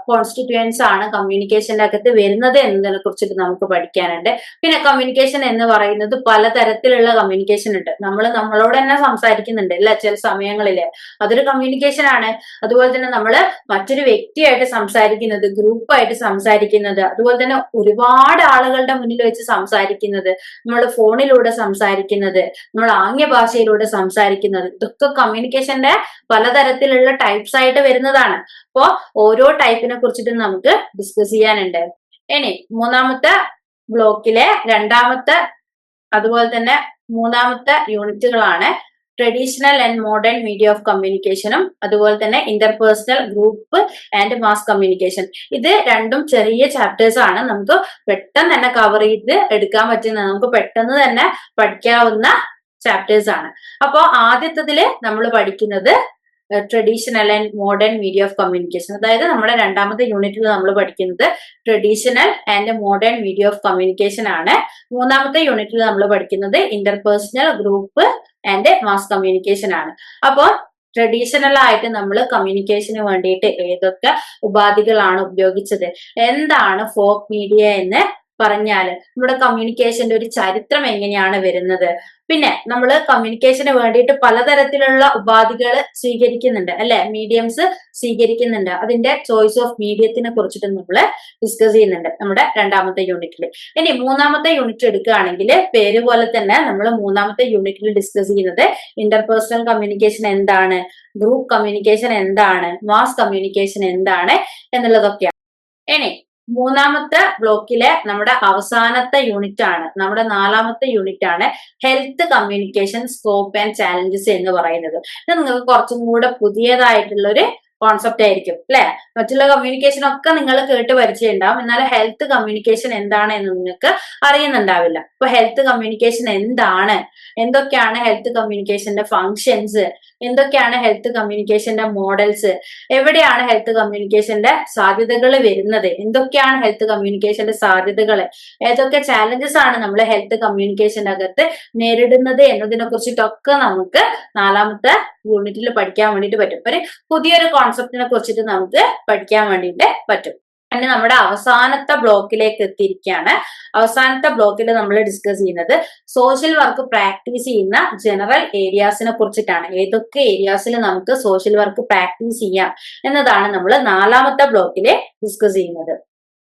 കോൺസ്റ്റിറ്റ്യുവൻസ് ആണ് കമ്മ്യൂണിക്കേഷന്റെ അകത്ത് വരുന്നത് എന്നതിനെ കുറിച്ചിട്ട് നമുക്ക് പഠിക്കാനുണ്ട്. പിന്നെ കമ്മ്യൂണിക്കേഷൻ എന്ന് പറയുന്നത് പലതരത്തിലുള്ള കമ്മ്യൂണിക്കേഷൻ ഉണ്ട്. നമ്മൾ നമ്മളോട് തന്നെ സംസാരിക്കുന്നുണ്ട് അല്ലെ ചില സമയങ്ങളില്, അതൊരു കമ്മ്യൂണിക്കേഷൻ ആണ്. അതുപോലെ തന്നെ നമ്മൾ മറ്റൊരു വ്യക്തിയായിട്ട് സംസാരിക്കുന്നത്, ഗ്രൂപ്പായിട്ട് സംസാരിക്കുന്നത്, അതുപോലെ തന്നെ ഒരുപാട് ആളുകളുടെ മുന്നിൽ വെച്ച് സംസാരിക്കുന്നത്, നമ്മൾ ഫോണിലൂടെ സംസാരിക്കുന്നത്, നമ്മൾ ആംഗ്യ ഭാഷയിലൂടെ സംസാരിക്കുന്നത്, ഇതൊക്കെ കമ്മ്യൂണിക്കേഷന്റെ പലതരത്തിലുള്ള ടൈപ്സ് ആയിട്ട് വരുന്നതാണ്. അപ്പോ ഓരോ ടൈപ്പിനെ കുറിച്ചിട്ട് നമുക്ക് ഡിസ്കസ് ചെയ്യാനുണ്ട്. ഇനി മൂന്നാമത്തെ ബ്ലോക്കിലെ രണ്ടാമത്തെ അതുപോലെ തന്നെ മൂന്നാമത്തെ യൂണിറ്റുകളാണ് traditional and modern media of കമ്മ്യൂണിക്കേഷനും അതുപോലെ തന്നെ interpersonal, group and mass communication. ഇത് രണ്ടും ചെറിയ ചാപ്റ്റേഴ്സ് ആണ്. നമുക്ക് പെട്ടെന്ന് തന്നെ കവർ ചെയ്ത് എടുക്കാൻ പറ്റുന്ന, നമുക്ക് പെട്ടെന്ന് തന്നെ പഠിക്കാവുന്ന ചാപ്റ്റേഴ്സ് ആണ്. അപ്പോ ആദ്യത്തതില് നമ്മൾ പഠിക്കുന്നത് traditional and modern media of communication. അതായത് നമ്മുടെ രണ്ടാമത്തെ യൂണിറ്റിൽ നമ്മൾ പഠിക്കുന്നത് traditional and modern media of communication ആണ്. മൂന്നാമത്തെ യൂണിറ്റിൽ നമ്മൾ പഠിക്കുന്നത് interpersonal, group and mass communication ആണ്. അപ്പോൾ ട്രഡീഷണൽ ആയിട്ട് നമ്മൾ കമ്മ്യൂണിക്കേഷന് വേണ്ടിയിട്ട് ഏതൊക്കെ ഉപാധികളാണ് ഉപയോഗിച്ചത്, എന്താണ് ഫോക്ക് മീഡിയ എന്ന് പറഞ്ഞാല്, നമ്മുടെ കമ്മ്യൂണിക്കേഷന്റെ ഒരു ചരിത്രം എങ്ങനെയാണ് വരുന്നത്, പിന്നെ നമ്മൾ കമ്മ്യൂണിക്കേഷന് വേണ്ടിയിട്ട് പലതരത്തിലുള്ള ഉപാധികൾ സ്വീകരിക്കുന്നുണ്ട് അല്ലെ, മീഡിയംസ് സ്വീകരിക്കുന്നുണ്ട്. അതിന്റെ ചോയ്സ് ഓഫ് മീഡിയത്തിനെ കുറിച്ചിട്ട് നമ്മൾ ഡിസ്കസ് ചെയ്യുന്നുണ്ട് നമ്മുടെ രണ്ടാമത്തെ യൂണിറ്റിൽ. ഇനി മൂന്നാമത്തെ യൂണിറ്റ് എടുക്കുകയാണെങ്കിൽ പേര് പോലെ തന്നെ നമ്മൾ മൂന്നാമത്തെ യൂണിറ്റിൽ ഡിസ്കസ് ചെയ്യുന്നത് ഇന്റർപേഴ്സണൽ കമ്മ്യൂണിക്കേഷൻ എന്താണ്, ഗ്രൂപ്പ് കമ്മ്യൂണിക്കേഷൻ എന്താണ്, മാസ് കമ്മ്യൂണിക്കേഷൻ എന്താണ് എന്നുള്ളതൊക്കെയാണ്. ഇനി മൂന്നാമത്തെ ബ്ലോക്കിലെ നമ്മുടെ അവസാനത്തെ യൂണിറ്റ് ആണ്, നമ്മുടെ നാലാമത്തെ യൂണിറ്റ് ആണ് health communication scope and challenges എന്ന് പറയുന്നത്. ഇത് നിങ്ങൾക്ക് കുറച്ചും കൂടെ പുതിയതായിട്ടുള്ള ഒരു കോൺസെപ്റ്റ് ആയിരിക്കും അല്ലെ. മറ്റുള്ള കമ്മ്യൂണിക്കേഷൻ ഒക്കെ നിങ്ങൾ കേട്ട് പരിചയം ഉണ്ടാവും, എന്നാൽ ഹെൽത്ത് കമ്മ്യൂണിക്കേഷൻ എന്താണ് എന്ന് നിങ്ങൾക്ക് അറിയുന്നുണ്ടാവില്ല. അപ്പൊ ഹെൽത്ത് കമ്മ്യൂണിക്കേഷൻ എന്താണ്, എന്തൊക്കെയാണ് ഹെൽത്ത് കമ്മ്യൂണിക്കേഷന്റെ ഫങ്ഷൻസ്, എന്തൊക്കെയാണ് ഹെൽത്ത് കമ്മ്യൂണിക്കേഷന്റെ മോഡൽസ്, എവിടെയാണ് ഹെൽത്ത് കമ്മ്യൂണിക്കേഷന്റെ സാധ്യതകൾ വരുന്നത്, എന്തൊക്കെയാണ് ഹെൽത്ത് കമ്മ്യൂണിക്കേഷന്റെ സാധ്യതകൾ, ഏതൊക്കെ ചാലഞ്ചസ് ആണ് നമ്മൾ ഹെൽത്ത് കമ്മ്യൂണിക്കേഷന്റെ അകത്ത് നേരിടുന്നത് എന്നതിനെ കുറിച്ചിട്ടൊക്കെ നമുക്ക് നാലാമത്തെ യൂണിറ്റിൽ പഠിക്കാൻ വേണ്ടിയിട്ട് പറ്റും. ഒരു പുതിയൊരു കോൺസെപ്റ്റിനെ കുറിച്ചിട്ട് നമുക്ക് പഠിക്കാൻ വേണ്ടിയിട്ട് പറ്റും. അങ്ങനെ നമ്മുടെ അവസാനത്തെ ബ്ലോക്കിലേക്ക് എത്തിയിരിക്കുകയാണ്. അവസാനത്തെ ബ്ലോക്കിൽ നമ്മൾ ഡിസ്കസ് ചെയ്യുന്നത് സോഷ്യൽ വർക്ക് പ്രാക്ടീസ് ചെയ്യുന്ന ജനറൽ ഏരിയാസിനെ കുറിച്ചിട്ടാണ്. ഏതൊക്കെ ഏരിയാസിൽ നമുക്ക് സോഷ്യൽ വർക്ക് പ്രാക്ടീസ് ചെയ്യാം എന്നതാണ് നമ്മൾ നാലാമത്തെ ബ്ലോക്കിൽ ഡിസ്കസ് ചെയ്യുന്നത്.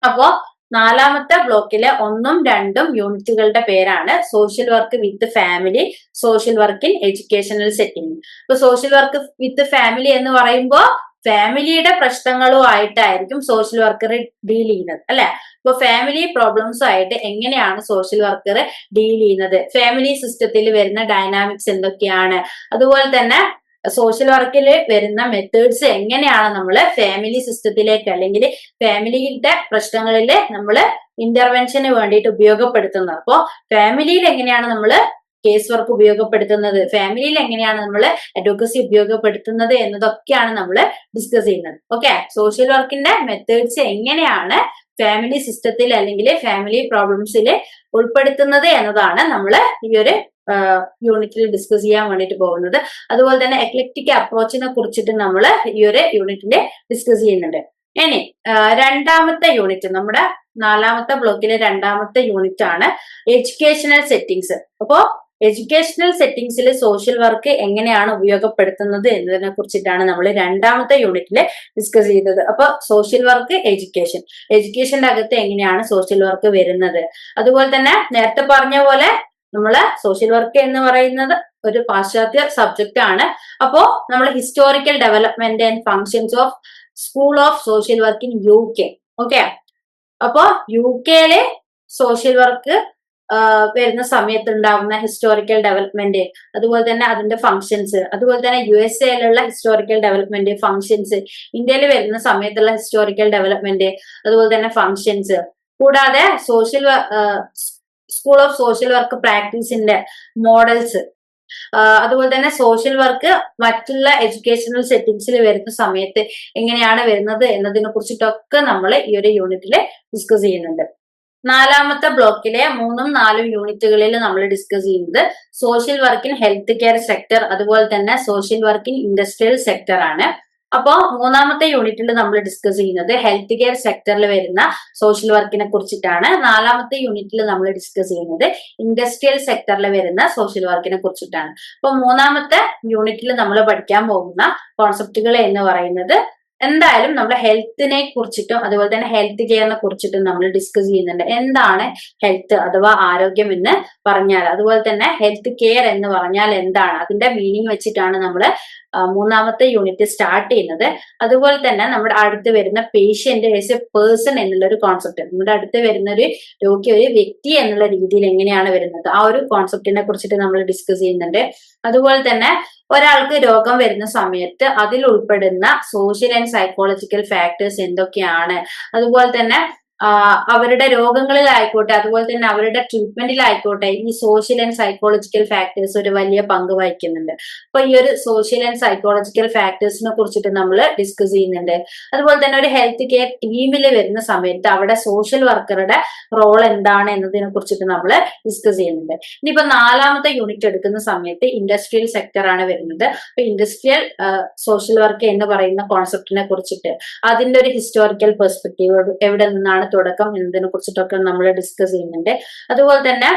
അപ്പോ നാലാമത്തെ ബ്ലോക്കിലെ 1ഉം 2ഉം യൂണിറ്റുകളുടെ പേരാണ് social work with family, social work in educational setting. ഇപ്പൊ സോഷ്യൽ വർക്ക് വിത്ത് ഫാമിലി എന്ന് പറയുമ്പോൾ ഫാമിലിയുടെ പ്രശ്നങ്ങളുമായിട്ടായിരിക്കും സോഷ്യൽ വർക്കർ ഡീൽ ചെയ്യുന്നത് അല്ലെ. ഇപ്പൊ ഫാമിലി പ്രോബ്ലംസും ആയിട്ട് എങ്ങനെയാണ് സോഷ്യൽ വർക്കർ ഡീൽ ചെയ്യുന്നത്, ഫാമിലി സിസ്റ്റത്തിൽ വരുന്ന ഡൈനാമിക്സ് എന്തൊക്കെയാണ്, അതുപോലെ തന്നെ സോഷ്യൽ വർക്കിൽ വരുന്ന മെത്തേഡ്സ് എങ്ങനെയാണ് നമ്മൾ ഫാമിലി സിസ്റ്റത്തിലേക്ക് അല്ലെങ്കിൽ ഫാമിലിയുടെ പ്രശ്നങ്ങളിൽ നമ്മൾ ഇന്റർവെൻഷന് വേണ്ടിയിട്ട് ഉപയോഗപ്പെടുത്തുന്നത്. അപ്പോ ഫാമിലിയിൽ എങ്ങനെയാണ് നമ്മൾ കേസ് വർക്ക് ഉപയോഗപ്പെടുത്തുന്നത്, ഫാമിലിയിൽ എങ്ങനെയാണ് നമ്മൾ അഡ്വക്കസി ഉപയോഗപ്പെടുത്തുന്നത് എന്നതൊക്കെയാണ് നമ്മൾ ഡിസ്കസ് ചെയ്യുന്നത്. ഓക്കെ, സോഷ്യൽ വർക്കിന്റെ മെത്തേഡ്സ് എങ്ങനെയാണ് ഫാമിലി സിസ്റ്റത്തിൽ അല്ലെങ്കിൽ ഫാമിലി പ്രോബ്ലംസിൽ ഉൾപ്പെടുത്തുന്നത് എന്നതാണ് നമ്മൾ ഈ ഒരു യൂണിറ്റിൽ ഡിസ്കസ് ചെയ്യാൻ വേണ്ടിയിട്ട് പോകുന്നത്. അതുപോലെ തന്നെ എക്ലക്റ്റിക് അപ്രോച്ചിനെ കുറിച്ചിട്ട് നമ്മൾ ഈ ഒരു യൂണിറ്റിൽ ഡിസ്കസ് ചെയ്യുന്നുണ്ട്. ഇനി രണ്ടാമത്തെ യൂണിറ്റ്, നമ്മുടെ നാലാമത്തെ ബ്ലോക്കിലെ രണ്ടാമത്തെ യൂണിറ്റ് ആണ് എഡ്യൂക്കേഷണൽ സെറ്റിംഗ്സ്. അപ്പോ എഡ്യൂക്കേഷണൽ സെറ്റിംഗ്സിൽ സോഷ്യൽ വർക്ക് എങ്ങനെയാണ് ഉപയോഗപ്പെടുത്തുന്നത് എന്നതിനെ കുറിച്ചിട്ടാണ് നമ്മൾ രണ്ടാമത്തെ യൂണിറ്റിൽ ഡിസ്കസ് ചെയ്തത്. അപ്പൊ സോഷ്യൽ വർക്ക്, എഡ്യൂക്കേഷന്റെ അകത്ത് എങ്ങനെയാണ് സോഷ്യൽ വർക്ക് വരുന്നത്, അതുപോലെ തന്നെ നേരത്തെ പറഞ്ഞ പോലെ നമ്മള് സോഷ്യൽ വർക്ക് എന്ന് പറയുന്നത് ഒരു പാശ്ചാത്യ സബ്ജക്റ്റ് ആണ്. അപ്പോ നമ്മൾ historical development and functions of school of social work in UK. Okay, അപ്പോ UK സോഷ്യൽ വർക്ക് വരുന്ന സമയത്ത് ഉണ്ടാകുന്ന ഹിസ്റ്റോറിക്കൽ ഡെവലപ്മെന്റ്, അതുപോലെ തന്നെ അതിന്റെ ഫങ്ഷൻസ്, അതുപോലെ തന്നെ USA ഹിസ്റ്റോറിക്കൽ ഡെവലപ്മെന്റ് ഫങ്ഷൻസ്, ഇന്ത്യയിൽ വരുന്ന സമയത്തുള്ള ഹിസ്റ്റോറിക്കൽ ഡെവലപ്മെന്റ്, അതുപോലെ തന്നെ ഫങ്ഷൻസ്, കൂടാതെ സ്കൂൾ ഓഫ് സോഷ്യൽ വർക്ക് പ്രാക്ടീസിന്റെ മോഡൽസ്, അതുപോലെ തന്നെ സോഷ്യൽ വർക്ക് മറ്റുള്ള എഡ്യൂക്കേഷണൽ സെറ്റിംഗ്സിൽ വരുന്ന സമയത്ത് എങ്ങനെയാണ് വരുന്നത് എന്നതിനെ കുറിച്ചിട്ടൊക്കെ നമ്മൾ ഈ ഒരു യൂണിറ്റിൽ ഡിസ്കസ് ചെയ്യുന്നുണ്ട്. നാലാമത്തെ ബ്ലോക്കിലെ 3ഉം 4ഉം യൂണിറ്റുകളിൽ നമ്മൾ ഡിസ്കസ് ചെയ്യുന്നത് social work in health care sector, അതുപോലെ തന്നെ social work in industrial sector ആണ്. അപ്പോ മൂന്നാമത്തെ യൂണിറ്റിൽ നമ്മൾ ഡിസ്കസ് ചെയ്യുന്നത് ഹെൽത്ത് കെയർ സെക്ടറിൽ വരുന്ന സോഷ്യൽ വർക്കിനെ കുറിച്ചിട്ടാണ്. നാലാമത്തെ യൂണിറ്റിൽ നമ്മൾ ഡിസ്കസ് ചെയ്യുന്നത് ഇൻഡസ്ട്രിയൽ സെക്ടറിൽ വരുന്ന സോഷ്യൽ വർക്കിനെ കുറിച്ചിട്ടാണ്. അപ്പൊ മൂന്നാമത്തെ യൂണിറ്റിൽ നമ്മൾ പഠിക്കാൻ പോകുന്ന കോൺസെപ്റ്റുകൾ എന്ന് പറയുന്നത് എന്തായാലും നമ്മുടെ ഹെൽത്തിനെ കുറിച്ചിട്ടും അതുപോലെ തന്നെ ഹെൽത്ത് കെയറിനെ കുറിച്ചിട്ടും നമ്മൾ ഡിസ്കസ് ചെയ്യുന്നുണ്ട്. എന്താണ് ഹെൽത്ത് അഥവാ ആരോഗ്യം എന്ന് പറഞ്ഞാൽ, അതുപോലെ തന്നെ ഹെൽത്ത് കെയർ എന്ന് പറഞ്ഞാൽ എന്താണ്, അതിന്റെ മീനിങ് വെച്ചിട്ടാണ് നമ്മൾ മൂന്നാമത്തെ യൂണിറ്റ് സ്റ്റാർട്ട് ചെയ്യുന്നത്. അതുപോലെ തന്നെ നമ്മുടെ അടുത്ത് വരുന്ന പേഷ്യന്റ് ആസ് എ പേഴ്സൺ എന്നുള്ള ഒരു കോൺസെപ്റ്റ്, നമ്മുടെ അടുത്ത് വരുന്ന ഒരു രോഗി ഒരു വ്യക്തി എന്നുള്ള രീതിയിൽ എങ്ങനെയാണ് വരുന്നത്, ആ ഒരു കോൺസെപ്റ്റിനെ കുറിച്ചിട്ട് നമ്മൾ ഡിസ്കസ് ചെയ്യുന്നുണ്ട്. അതുപോലെ തന്നെ ഒരാൾക്ക് രോഗം വരുന്ന സമയത്ത് അതിൽ ഉൾപ്പെടുന്ന സോഷ്യൽ ആൻഡ് സൈക്കോളജിക്കൽ ഫാക്ടേഴ്സ് എന്തൊക്കെയാണ്, അതുപോലെ തന്നെ അവരുടെ രോഗങ്ങളിലായിക്കോട്ടെ അതുപോലെ തന്നെ അവരുടെ ട്രീറ്റ്മെന്റിലായിക്കോട്ടെ ഈ സോഷ്യൽ ആൻഡ് സൈക്കോളജിക്കൽ ഫാക്ടേഴ്സ് ഒരു വലിയ പങ്ക് വഹിക്കുന്നുണ്ട്. അപ്പൊ ഈ ഒരു സോഷ്യൽ ആൻഡ് സൈക്കോളജിക്കൽ ഫാക്ടേഴ്സിനെ കുറിച്ചിട്ട് നമ്മൾ ഡിസ്കസ് ചെയ്യുന്നുണ്ട്. അതുപോലെ തന്നെ ഒരു ഹെൽത്ത് കെയർ ടീമിൽ വരുന്ന സമയത്ത് അവിടെ സോഷ്യൽ വർക്കറുടെ റോൾ എന്താണ് എന്നതിനെ കുറിച്ചിട്ട് നമ്മൾ ഡിസ്കസ് ചെയ്യുന്നുണ്ട്. ഇനിയിപ്പോ 4ാമത്തെ യൂണിറ്റ് എടുക്കുന്ന സമയത്ത് ഇൻഡസ്ട്രിയൽ സെക്ടർ ആണ് വരുന്നത്. അപ്പൊ ഇൻഡസ്ട്രിയൽ സോഷ്യൽ വർക്ക് എന്ന് പറയുന്ന കോൺസെപ്റ്റിനെ കുറിച്ചിട്ട് അതിന്റെ ഒരു ഹിസ്റ്റോറിക്കൽ പെർസ്പെക്റ്റീവ് എവിടെ നിന്നാണ് തുടക്കം എന്നതിനെ കുറിച്ചിട്ടൊക്കെ നമ്മൾ ഡിസ്കസ് ചെയ്യുന്നുണ്ട്. അതുപോലെ തന്നെ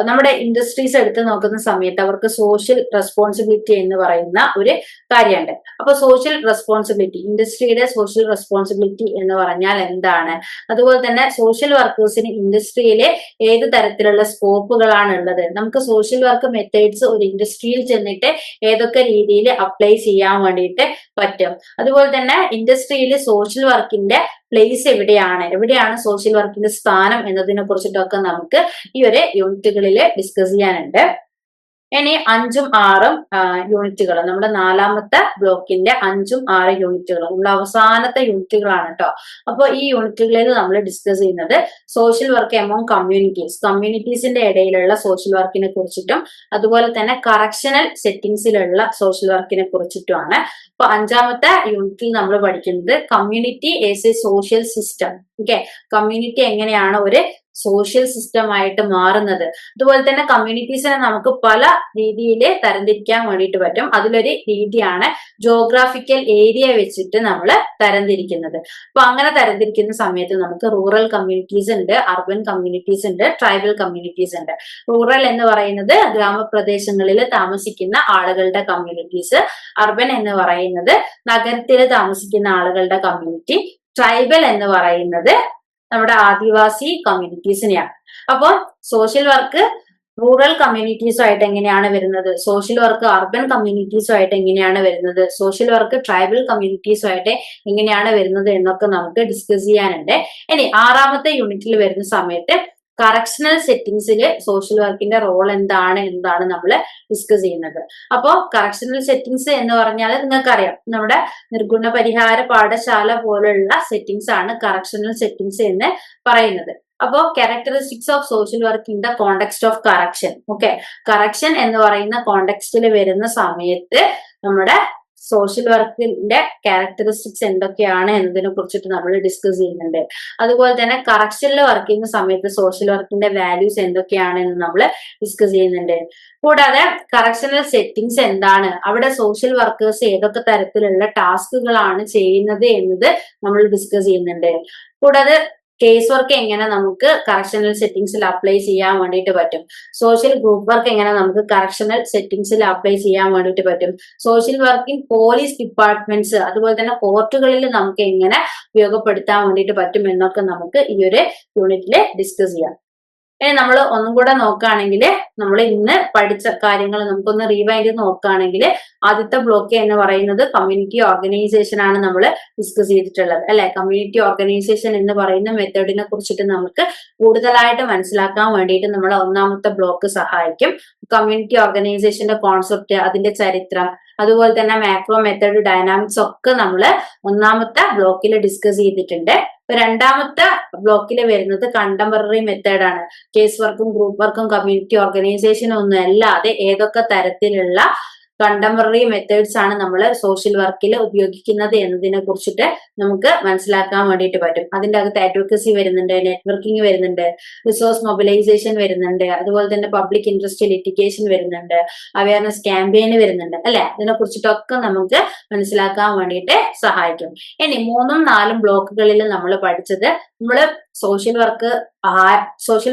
നമ്മുടെ ഇൻഡസ്ട്രീസ് എടുത്ത് നോക്കുന്ന സമയത്ത് അവർക്ക് സോഷ്യൽ റെസ്പോൺസിബിലിറ്റി എന്ന് പറയുന്ന ഒരു കാര്യമുണ്ട്. അപ്പൊ സോഷ്യൽ റെസ്പോൺസിബിലിറ്റി, ഇൻഡസ്ട്രിയുടെ സോഷ്യൽ റെസ്പോൺസിബിലിറ്റി എന്ന് പറഞ്ഞാൽ എന്താണ്, അതുപോലെ തന്നെ സോഷ്യൽ വർക്കേഴ്സിന് ഇൻഡസ്ട്രിയിലെ ഏത് തരത്തിലുള്ള സ്കോപ്പുകളാണ് ഉള്ളത്, നമുക്ക് സോഷ്യൽ വർക്ക് മെത്തേഡ്സ് ഒരു ഇൻഡസ്ട്രിയിൽ ചെന്നിട്ട് ഏതൊക്കെ രീതിയിൽ അപ്ലൈ ചെയ്യാൻ വേണ്ടിയിട്ട് പറ്റും, അതുപോലെ തന്നെ ഇൻഡസ്ട്രിയിൽ സോഷ്യൽ വർക്കിന്റെ പ്ലേസ് എവിടെയാണ് സോഷ്യൽ വർക്കിന്റെ സ്ഥാനം എന്നതിനെ കുറിച്ചിട്ടൊക്കെ നമുക്ക് ഈ ഒരു യൂണിറ്റുകളിൽ ഡിസ്കസ് ചെയ്യാനുണ്ട്. ഇനി 5ഉം 6ഉം യൂണിറ്റുകൾ, നമ്മുടെ 4ാമത്തെ ബ്ലോക്കിന്റെ 5ഉം 6 യൂണിറ്റുകൾ നമ്മുടെ അവസാനത്തെ യൂണിറ്റുകളാണ് കേട്ടോ. അപ്പൊ ഈ യൂണിറ്റുകളിൽ നമ്മൾ ഡിസ്കസ് ചെയ്യുന്നത് സോഷ്യൽ വർക്ക് എമോങ് കമ്മ്യൂണിറ്റീസിന്റെ ഇടയിലുള്ള സോഷ്യൽ വർക്കിനെ കുറിച്ചിട്ടും അതുപോലെ തന്നെ കറക്ഷണൽ സെറ്റിംഗ്സിലുള്ള സോഷ്യൽ വർക്കിനെ കുറിച്ചിട്ടുമാണ്. അപ്പൊ 5ാമത്തെ യൂണിറ്റിൽ നമ്മൾ പഠിക്കുന്നത് community as a social system. Okay, community എങ്ങനെയാണ് ഒരു സോഷ്യൽ സിസ്റ്റം ആയിട്ട് മാറുന്നത്. അതുപോലെ തന്നെ കമ്മ്യൂണിറ്റീസിനെ നമുക്ക് പല രീതിയിൽ തരംതിരിക്കാൻ വേണ്ടിയിട്ട് പറ്റും. അതിലൊരു രീതിയാണ് ജോഗ്രാഫിക്കൽ ഏരിയ വെച്ചിട്ട് നമ്മൾ തരംതിരിക്കുന്നത്. അപ്പൊ അങ്ങനെ തരംതിരിക്കുന്ന സമയത്ത് നമുക്ക് റൂറൽ കമ്മ്യൂണിറ്റീസ് ഉണ്ട്, അർബൻ കമ്മ്യൂണിറ്റീസ് ഉണ്ട്, ട്രൈബൽ കമ്മ്യൂണിറ്റീസ് ഉണ്ട്. റൂറൽ എന്ന് പറയുന്നത് ഗ്രാമപ്രദേശങ്ങളിൽ താമസിക്കുന്ന ആളുകളുടെ കമ്മ്യൂണിറ്റീസ്, അർബൻ എന്ന് പറയുന്നത് നഗരത്തിൽ താമസിക്കുന്ന ആളുകളുടെ കമ്മ്യൂണിറ്റി, ട്രൈബൽ എന്ന് പറയുന്നത് നമ്മുടെ ആദിവാസി കമ്മ്യൂണിറ്റീസിനെയാണ്. അപ്പോൾ സോഷ്യൽ വർക്ക് റൂറൽ കമ്മ്യൂണിറ്റീസുമായിട്ട് എങ്ങനെയാണ് വരുന്നത്, സോഷ്യൽ വർക്ക് അർബൻ കമ്മ്യൂണിറ്റീസുമായിട്ട് എങ്ങനെയാണ് വരുന്നത്, സോഷ്യൽ വർക്ക് ട്രൈബൽ കമ്മ്യൂണിറ്റീസുമായിട്ട് എങ്ങനെയാണ് വരുന്നത് എന്നൊക്കെ നമുക്ക് ഡിസ്കസ് ചെയ്യാനുണ്ട്. ഇനി 6ാമത്തെ യൂണിറ്റിൽ വരുന്ന സമയത്ത് കറക്ഷണൽ സെറ്റിംഗ്സിൽ സോഷ്യൽ വർക്കിന്റെ റോൾ എന്താണ് എന്നതാണ് നമ്മൾ ഡിസ്കസ് ചെയ്യുന്നത്. അപ്പോൾ കറക്ഷണൽ സെറ്റിംഗ്സ് എന്ന് പറഞ്ഞാൽ നിങ്ങൾക്കറിയാം, നമ്മുടെ നിർഗുണ പരിഹാര പാഠശാല പോലുള്ള സെറ്റിംഗ്സ് ആണ് കറക്ഷണൽ സെറ്റിംഗ്സ് എന്ന് പറയുന്നത്. അപ്പോ characteristics of social work in the context of correction. Okay, correction എന്ന് പറയുന്ന കോണ്ടെക്സ്റ്റിൽ വരുന്ന സമയത്ത് നമ്മുടെ സോഷ്യൽ വർക്കിന്റെ ക്യാരക്ടറിസ്റ്റിക്സ് എന്തൊക്കെയാണ് എന്നതിനെ കുറിച്ചിട്ട് നമ്മൾ ഡിസ്കസ് ചെയ്യുന്നുണ്ട്. അതുപോലെ തന്നെ കറക്ഷനിൽ വർക്ക് ചെയ്യുന്ന സമയത്ത് സോഷ്യൽ വർക്കിന്റെ വാല്യൂസ് എന്തൊക്കെയാണ് എന്ന് നമ്മൾ ഡിസ്കസ് ചെയ്യുന്നുണ്ട്. കൂടാതെ കറക്ഷണൽ സെറ്റിംഗ്സ് എന്താണ്, അവിടെ സോഷ്യൽ വർക്കേഴ്സ് ഏതൊക്കെ തരത്തിലുള്ള ടാസ്കുകളാണ് ചെയ്യുന്നത് എന്നത് നമ്മൾ ഡിസ്കസ് ചെയ്യുന്നുണ്ട്. കൂടാതെ കേസ് വർക്ക് എങ്ങനെ നമുക്ക് കറക്ഷണൽ സെറ്റിംഗ്സിൽ അപ്ലൈ ചെയ്യാൻ വേണ്ടിയിട്ട് പറ്റും, സോഷ്യൽ ഗ്രൂപ്പ് വർക്ക് എങ്ങനെ നമുക്ക് കറക്ഷണൽ സെറ്റിംഗ്സിൽ അപ്ലൈ ചെയ്യാൻ വേണ്ടിയിട്ട് പറ്റും, സോഷ്യൽ വർക്കിംഗ് പോലീസ് ഡിപ്പാർട്ട്മെന്റ്സ് അതുപോലെ തന്നെ കോർട്ടുകളിൽ നമുക്ക് എങ്ങനെ ഉപയോഗപ്പെടുത്താൻ വേണ്ടിയിട്ട് പറ്റും എന്നൊക്കെ നമുക്ക് ഈ ഒരു യൂണിറ്റിൽ ഡിസ്കസ് ചെയ്യാം. ഇനി നമ്മൾ ഒന്നും കൂടെ നോക്കുകയാണെങ്കിൽ, നമ്മൾ ഇന്ന് പഠിച്ച കാര്യങ്ങൾ നമുക്കൊന്ന് റീവൈൻഡ് നോക്കുകയാണെങ്കിൽ, ആദ്യത്തെ ബ്ലോക്ക് എന്ന് പറയുന്നത് കമ്മ്യൂണിറ്റി ഓർഗനൈസേഷൻ ആണ് നമ്മൾ ഡിസ്കസ് ചെയ്തിട്ടുള്ളത് അല്ലെ. കമ്മ്യൂണിറ്റി ഓർഗനൈസേഷൻ എന്ന് പറയുന്ന മെത്തേഡിനെ കുറിച്ചിട്ട് നമുക്ക് കൂടുതലായിട്ട് മനസ്സിലാക്കാൻ വേണ്ടിയിട്ട് നമ്മളെ 1ാമത്തെ ബ്ലോക്ക് സഹായിക്കും. കമ്മ്യൂണിറ്റി ഓർഗനൈസേഷന്റെ കോൺസെപ്റ്റ്, അതിന്റെ ചരിത്രം, അതുപോലെ തന്നെ മാക്രോ മെത്തേഡ്, ഡൈനാമിക്സ് ഒക്കെ നമ്മൾ 1ാമത്തെ ബ്ലോക്കിൽ ഡിസ്കസ് ചെയ്തിട്ടുണ്ട്. 2ാമത്തെ ബ്ലോക്കിൽ വരുന്നത് കണ്ടംപററി മെത്തേഡ് ആണ്. കേസ് വർക്കും ഗ്രൂപ്പ് വർക്കും കമ്മ്യൂണിറ്റി ഓർഗനൈസേഷനും ഒന്നും അല്ലാതെ ഏതൊക്കെ തരത്തിലുള്ള കണ്ടംപററി മെത്തേഡ്സ് ആണ് നമ്മൾ സോഷ്യൽ വർക്കിൽ ഉപയോഗിക്കുന്നത് എന്നതിനെ കുറിച്ചിട്ട് നമുക്ക് മനസ്സിലാക്കാൻ വേണ്ടിയിട്ട് പറ്റും. അതിന്റെ അകത്ത് അഡ്വക്കസി വരുന്നുണ്ട്, നെറ്റ്വർക്കിംഗ് വരുന്നുണ്ട്, റിസോഴ്സ് മൊബിലൈസേഷൻ വരുന്നുണ്ട്, അതുപോലെ തന്നെ പബ്ലിക് ഇൻട്രസ്റ്റ് ലിറ്റിഗേഷൻ വരുന്നുണ്ട്, അവയർനെസ് ക്യാമ്പയിന് വരുന്നുണ്ട് അല്ലെ. അതിനെ കുറിച്ചിട്ടൊക്കെ നമുക്ക് മനസ്സിലാക്കാൻ വേണ്ടിയിട്ട് സഹായിക്കും. ഇനി 3ഉം 4ഉം ബ്ലോക്കുകളിൽ നമ്മൾ പഠിച്ചത്, നമ്മള് സോഷ്യൽ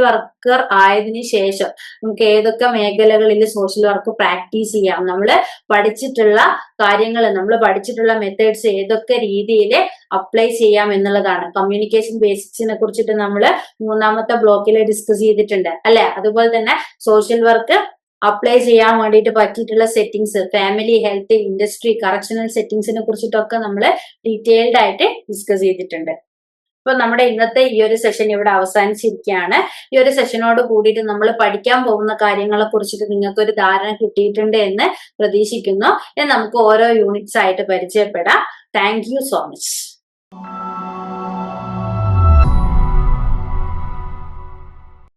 വർക്കർ ആയതിനു ശേഷം നമുക്ക് ഏതൊക്കെ മേഖലകളിൽ സോഷ്യൽ വർക്ക് പ്രാക്ടീസ് ചെയ്യാം, നമ്മൾ പഠിച്ചിട്ടുള്ള കാര്യങ്ങൾ, നമ്മൾ പഠിച്ചിട്ടുള്ള മെത്തേഡ്സ് ഏതൊക്കെ രീതിയിൽ അപ്ലൈ ചെയ്യാം എന്നുള്ളതാണ്. കമ്മ്യൂണിക്കേഷൻ ബേസിക്സിനെ കുറിച്ചിട്ട് നമ്മൾ 3ാമത്തെ ബ്ലോക്കിൽ ഡിസ്കസ് ചെയ്തിട്ടുണ്ട് അല്ലെ. അതുപോലെ തന്നെ സോഷ്യൽ വർക്ക് അപ്ലൈ ചെയ്യാൻ വേണ്ടിയിട്ട് പറ്റിയിട്ടുള്ള settings, family, health, industry, correctional സെറ്റിംഗ്സിനെ കുറിച്ചിട്ടൊക്കെ നമ്മൾ ഡീറ്റെയിൽഡ് ആയിട്ട് ഡിസ്കസ് ചെയ്തിട്ടുണ്ട്. അപ്പൊ നമ്മുടെ ഇന്നത്തെ ഈ ഒരു സെഷൻ ഇവിടെ അവസാനിച്ചിരിക്കുകയാണ്. ഈ ഒരു സെഷനോട് കൂടിയിട്ട് നമ്മൾ പഠിക്കാൻ പോകുന്ന കാര്യങ്ങളെ കുറിച്ചിട്ട് നിങ്ങൾക്ക് ഒരു ധാരണ കിട്ടിയിട്ടുണ്ട് എന്ന് പ്രതീക്ഷിക്കുന്നു. ഇനി നമുക്ക് ഓരോ യൂണിറ്റ്സ് ആയിട്ട് പരിചയപ്പെടാം. Thank you so much.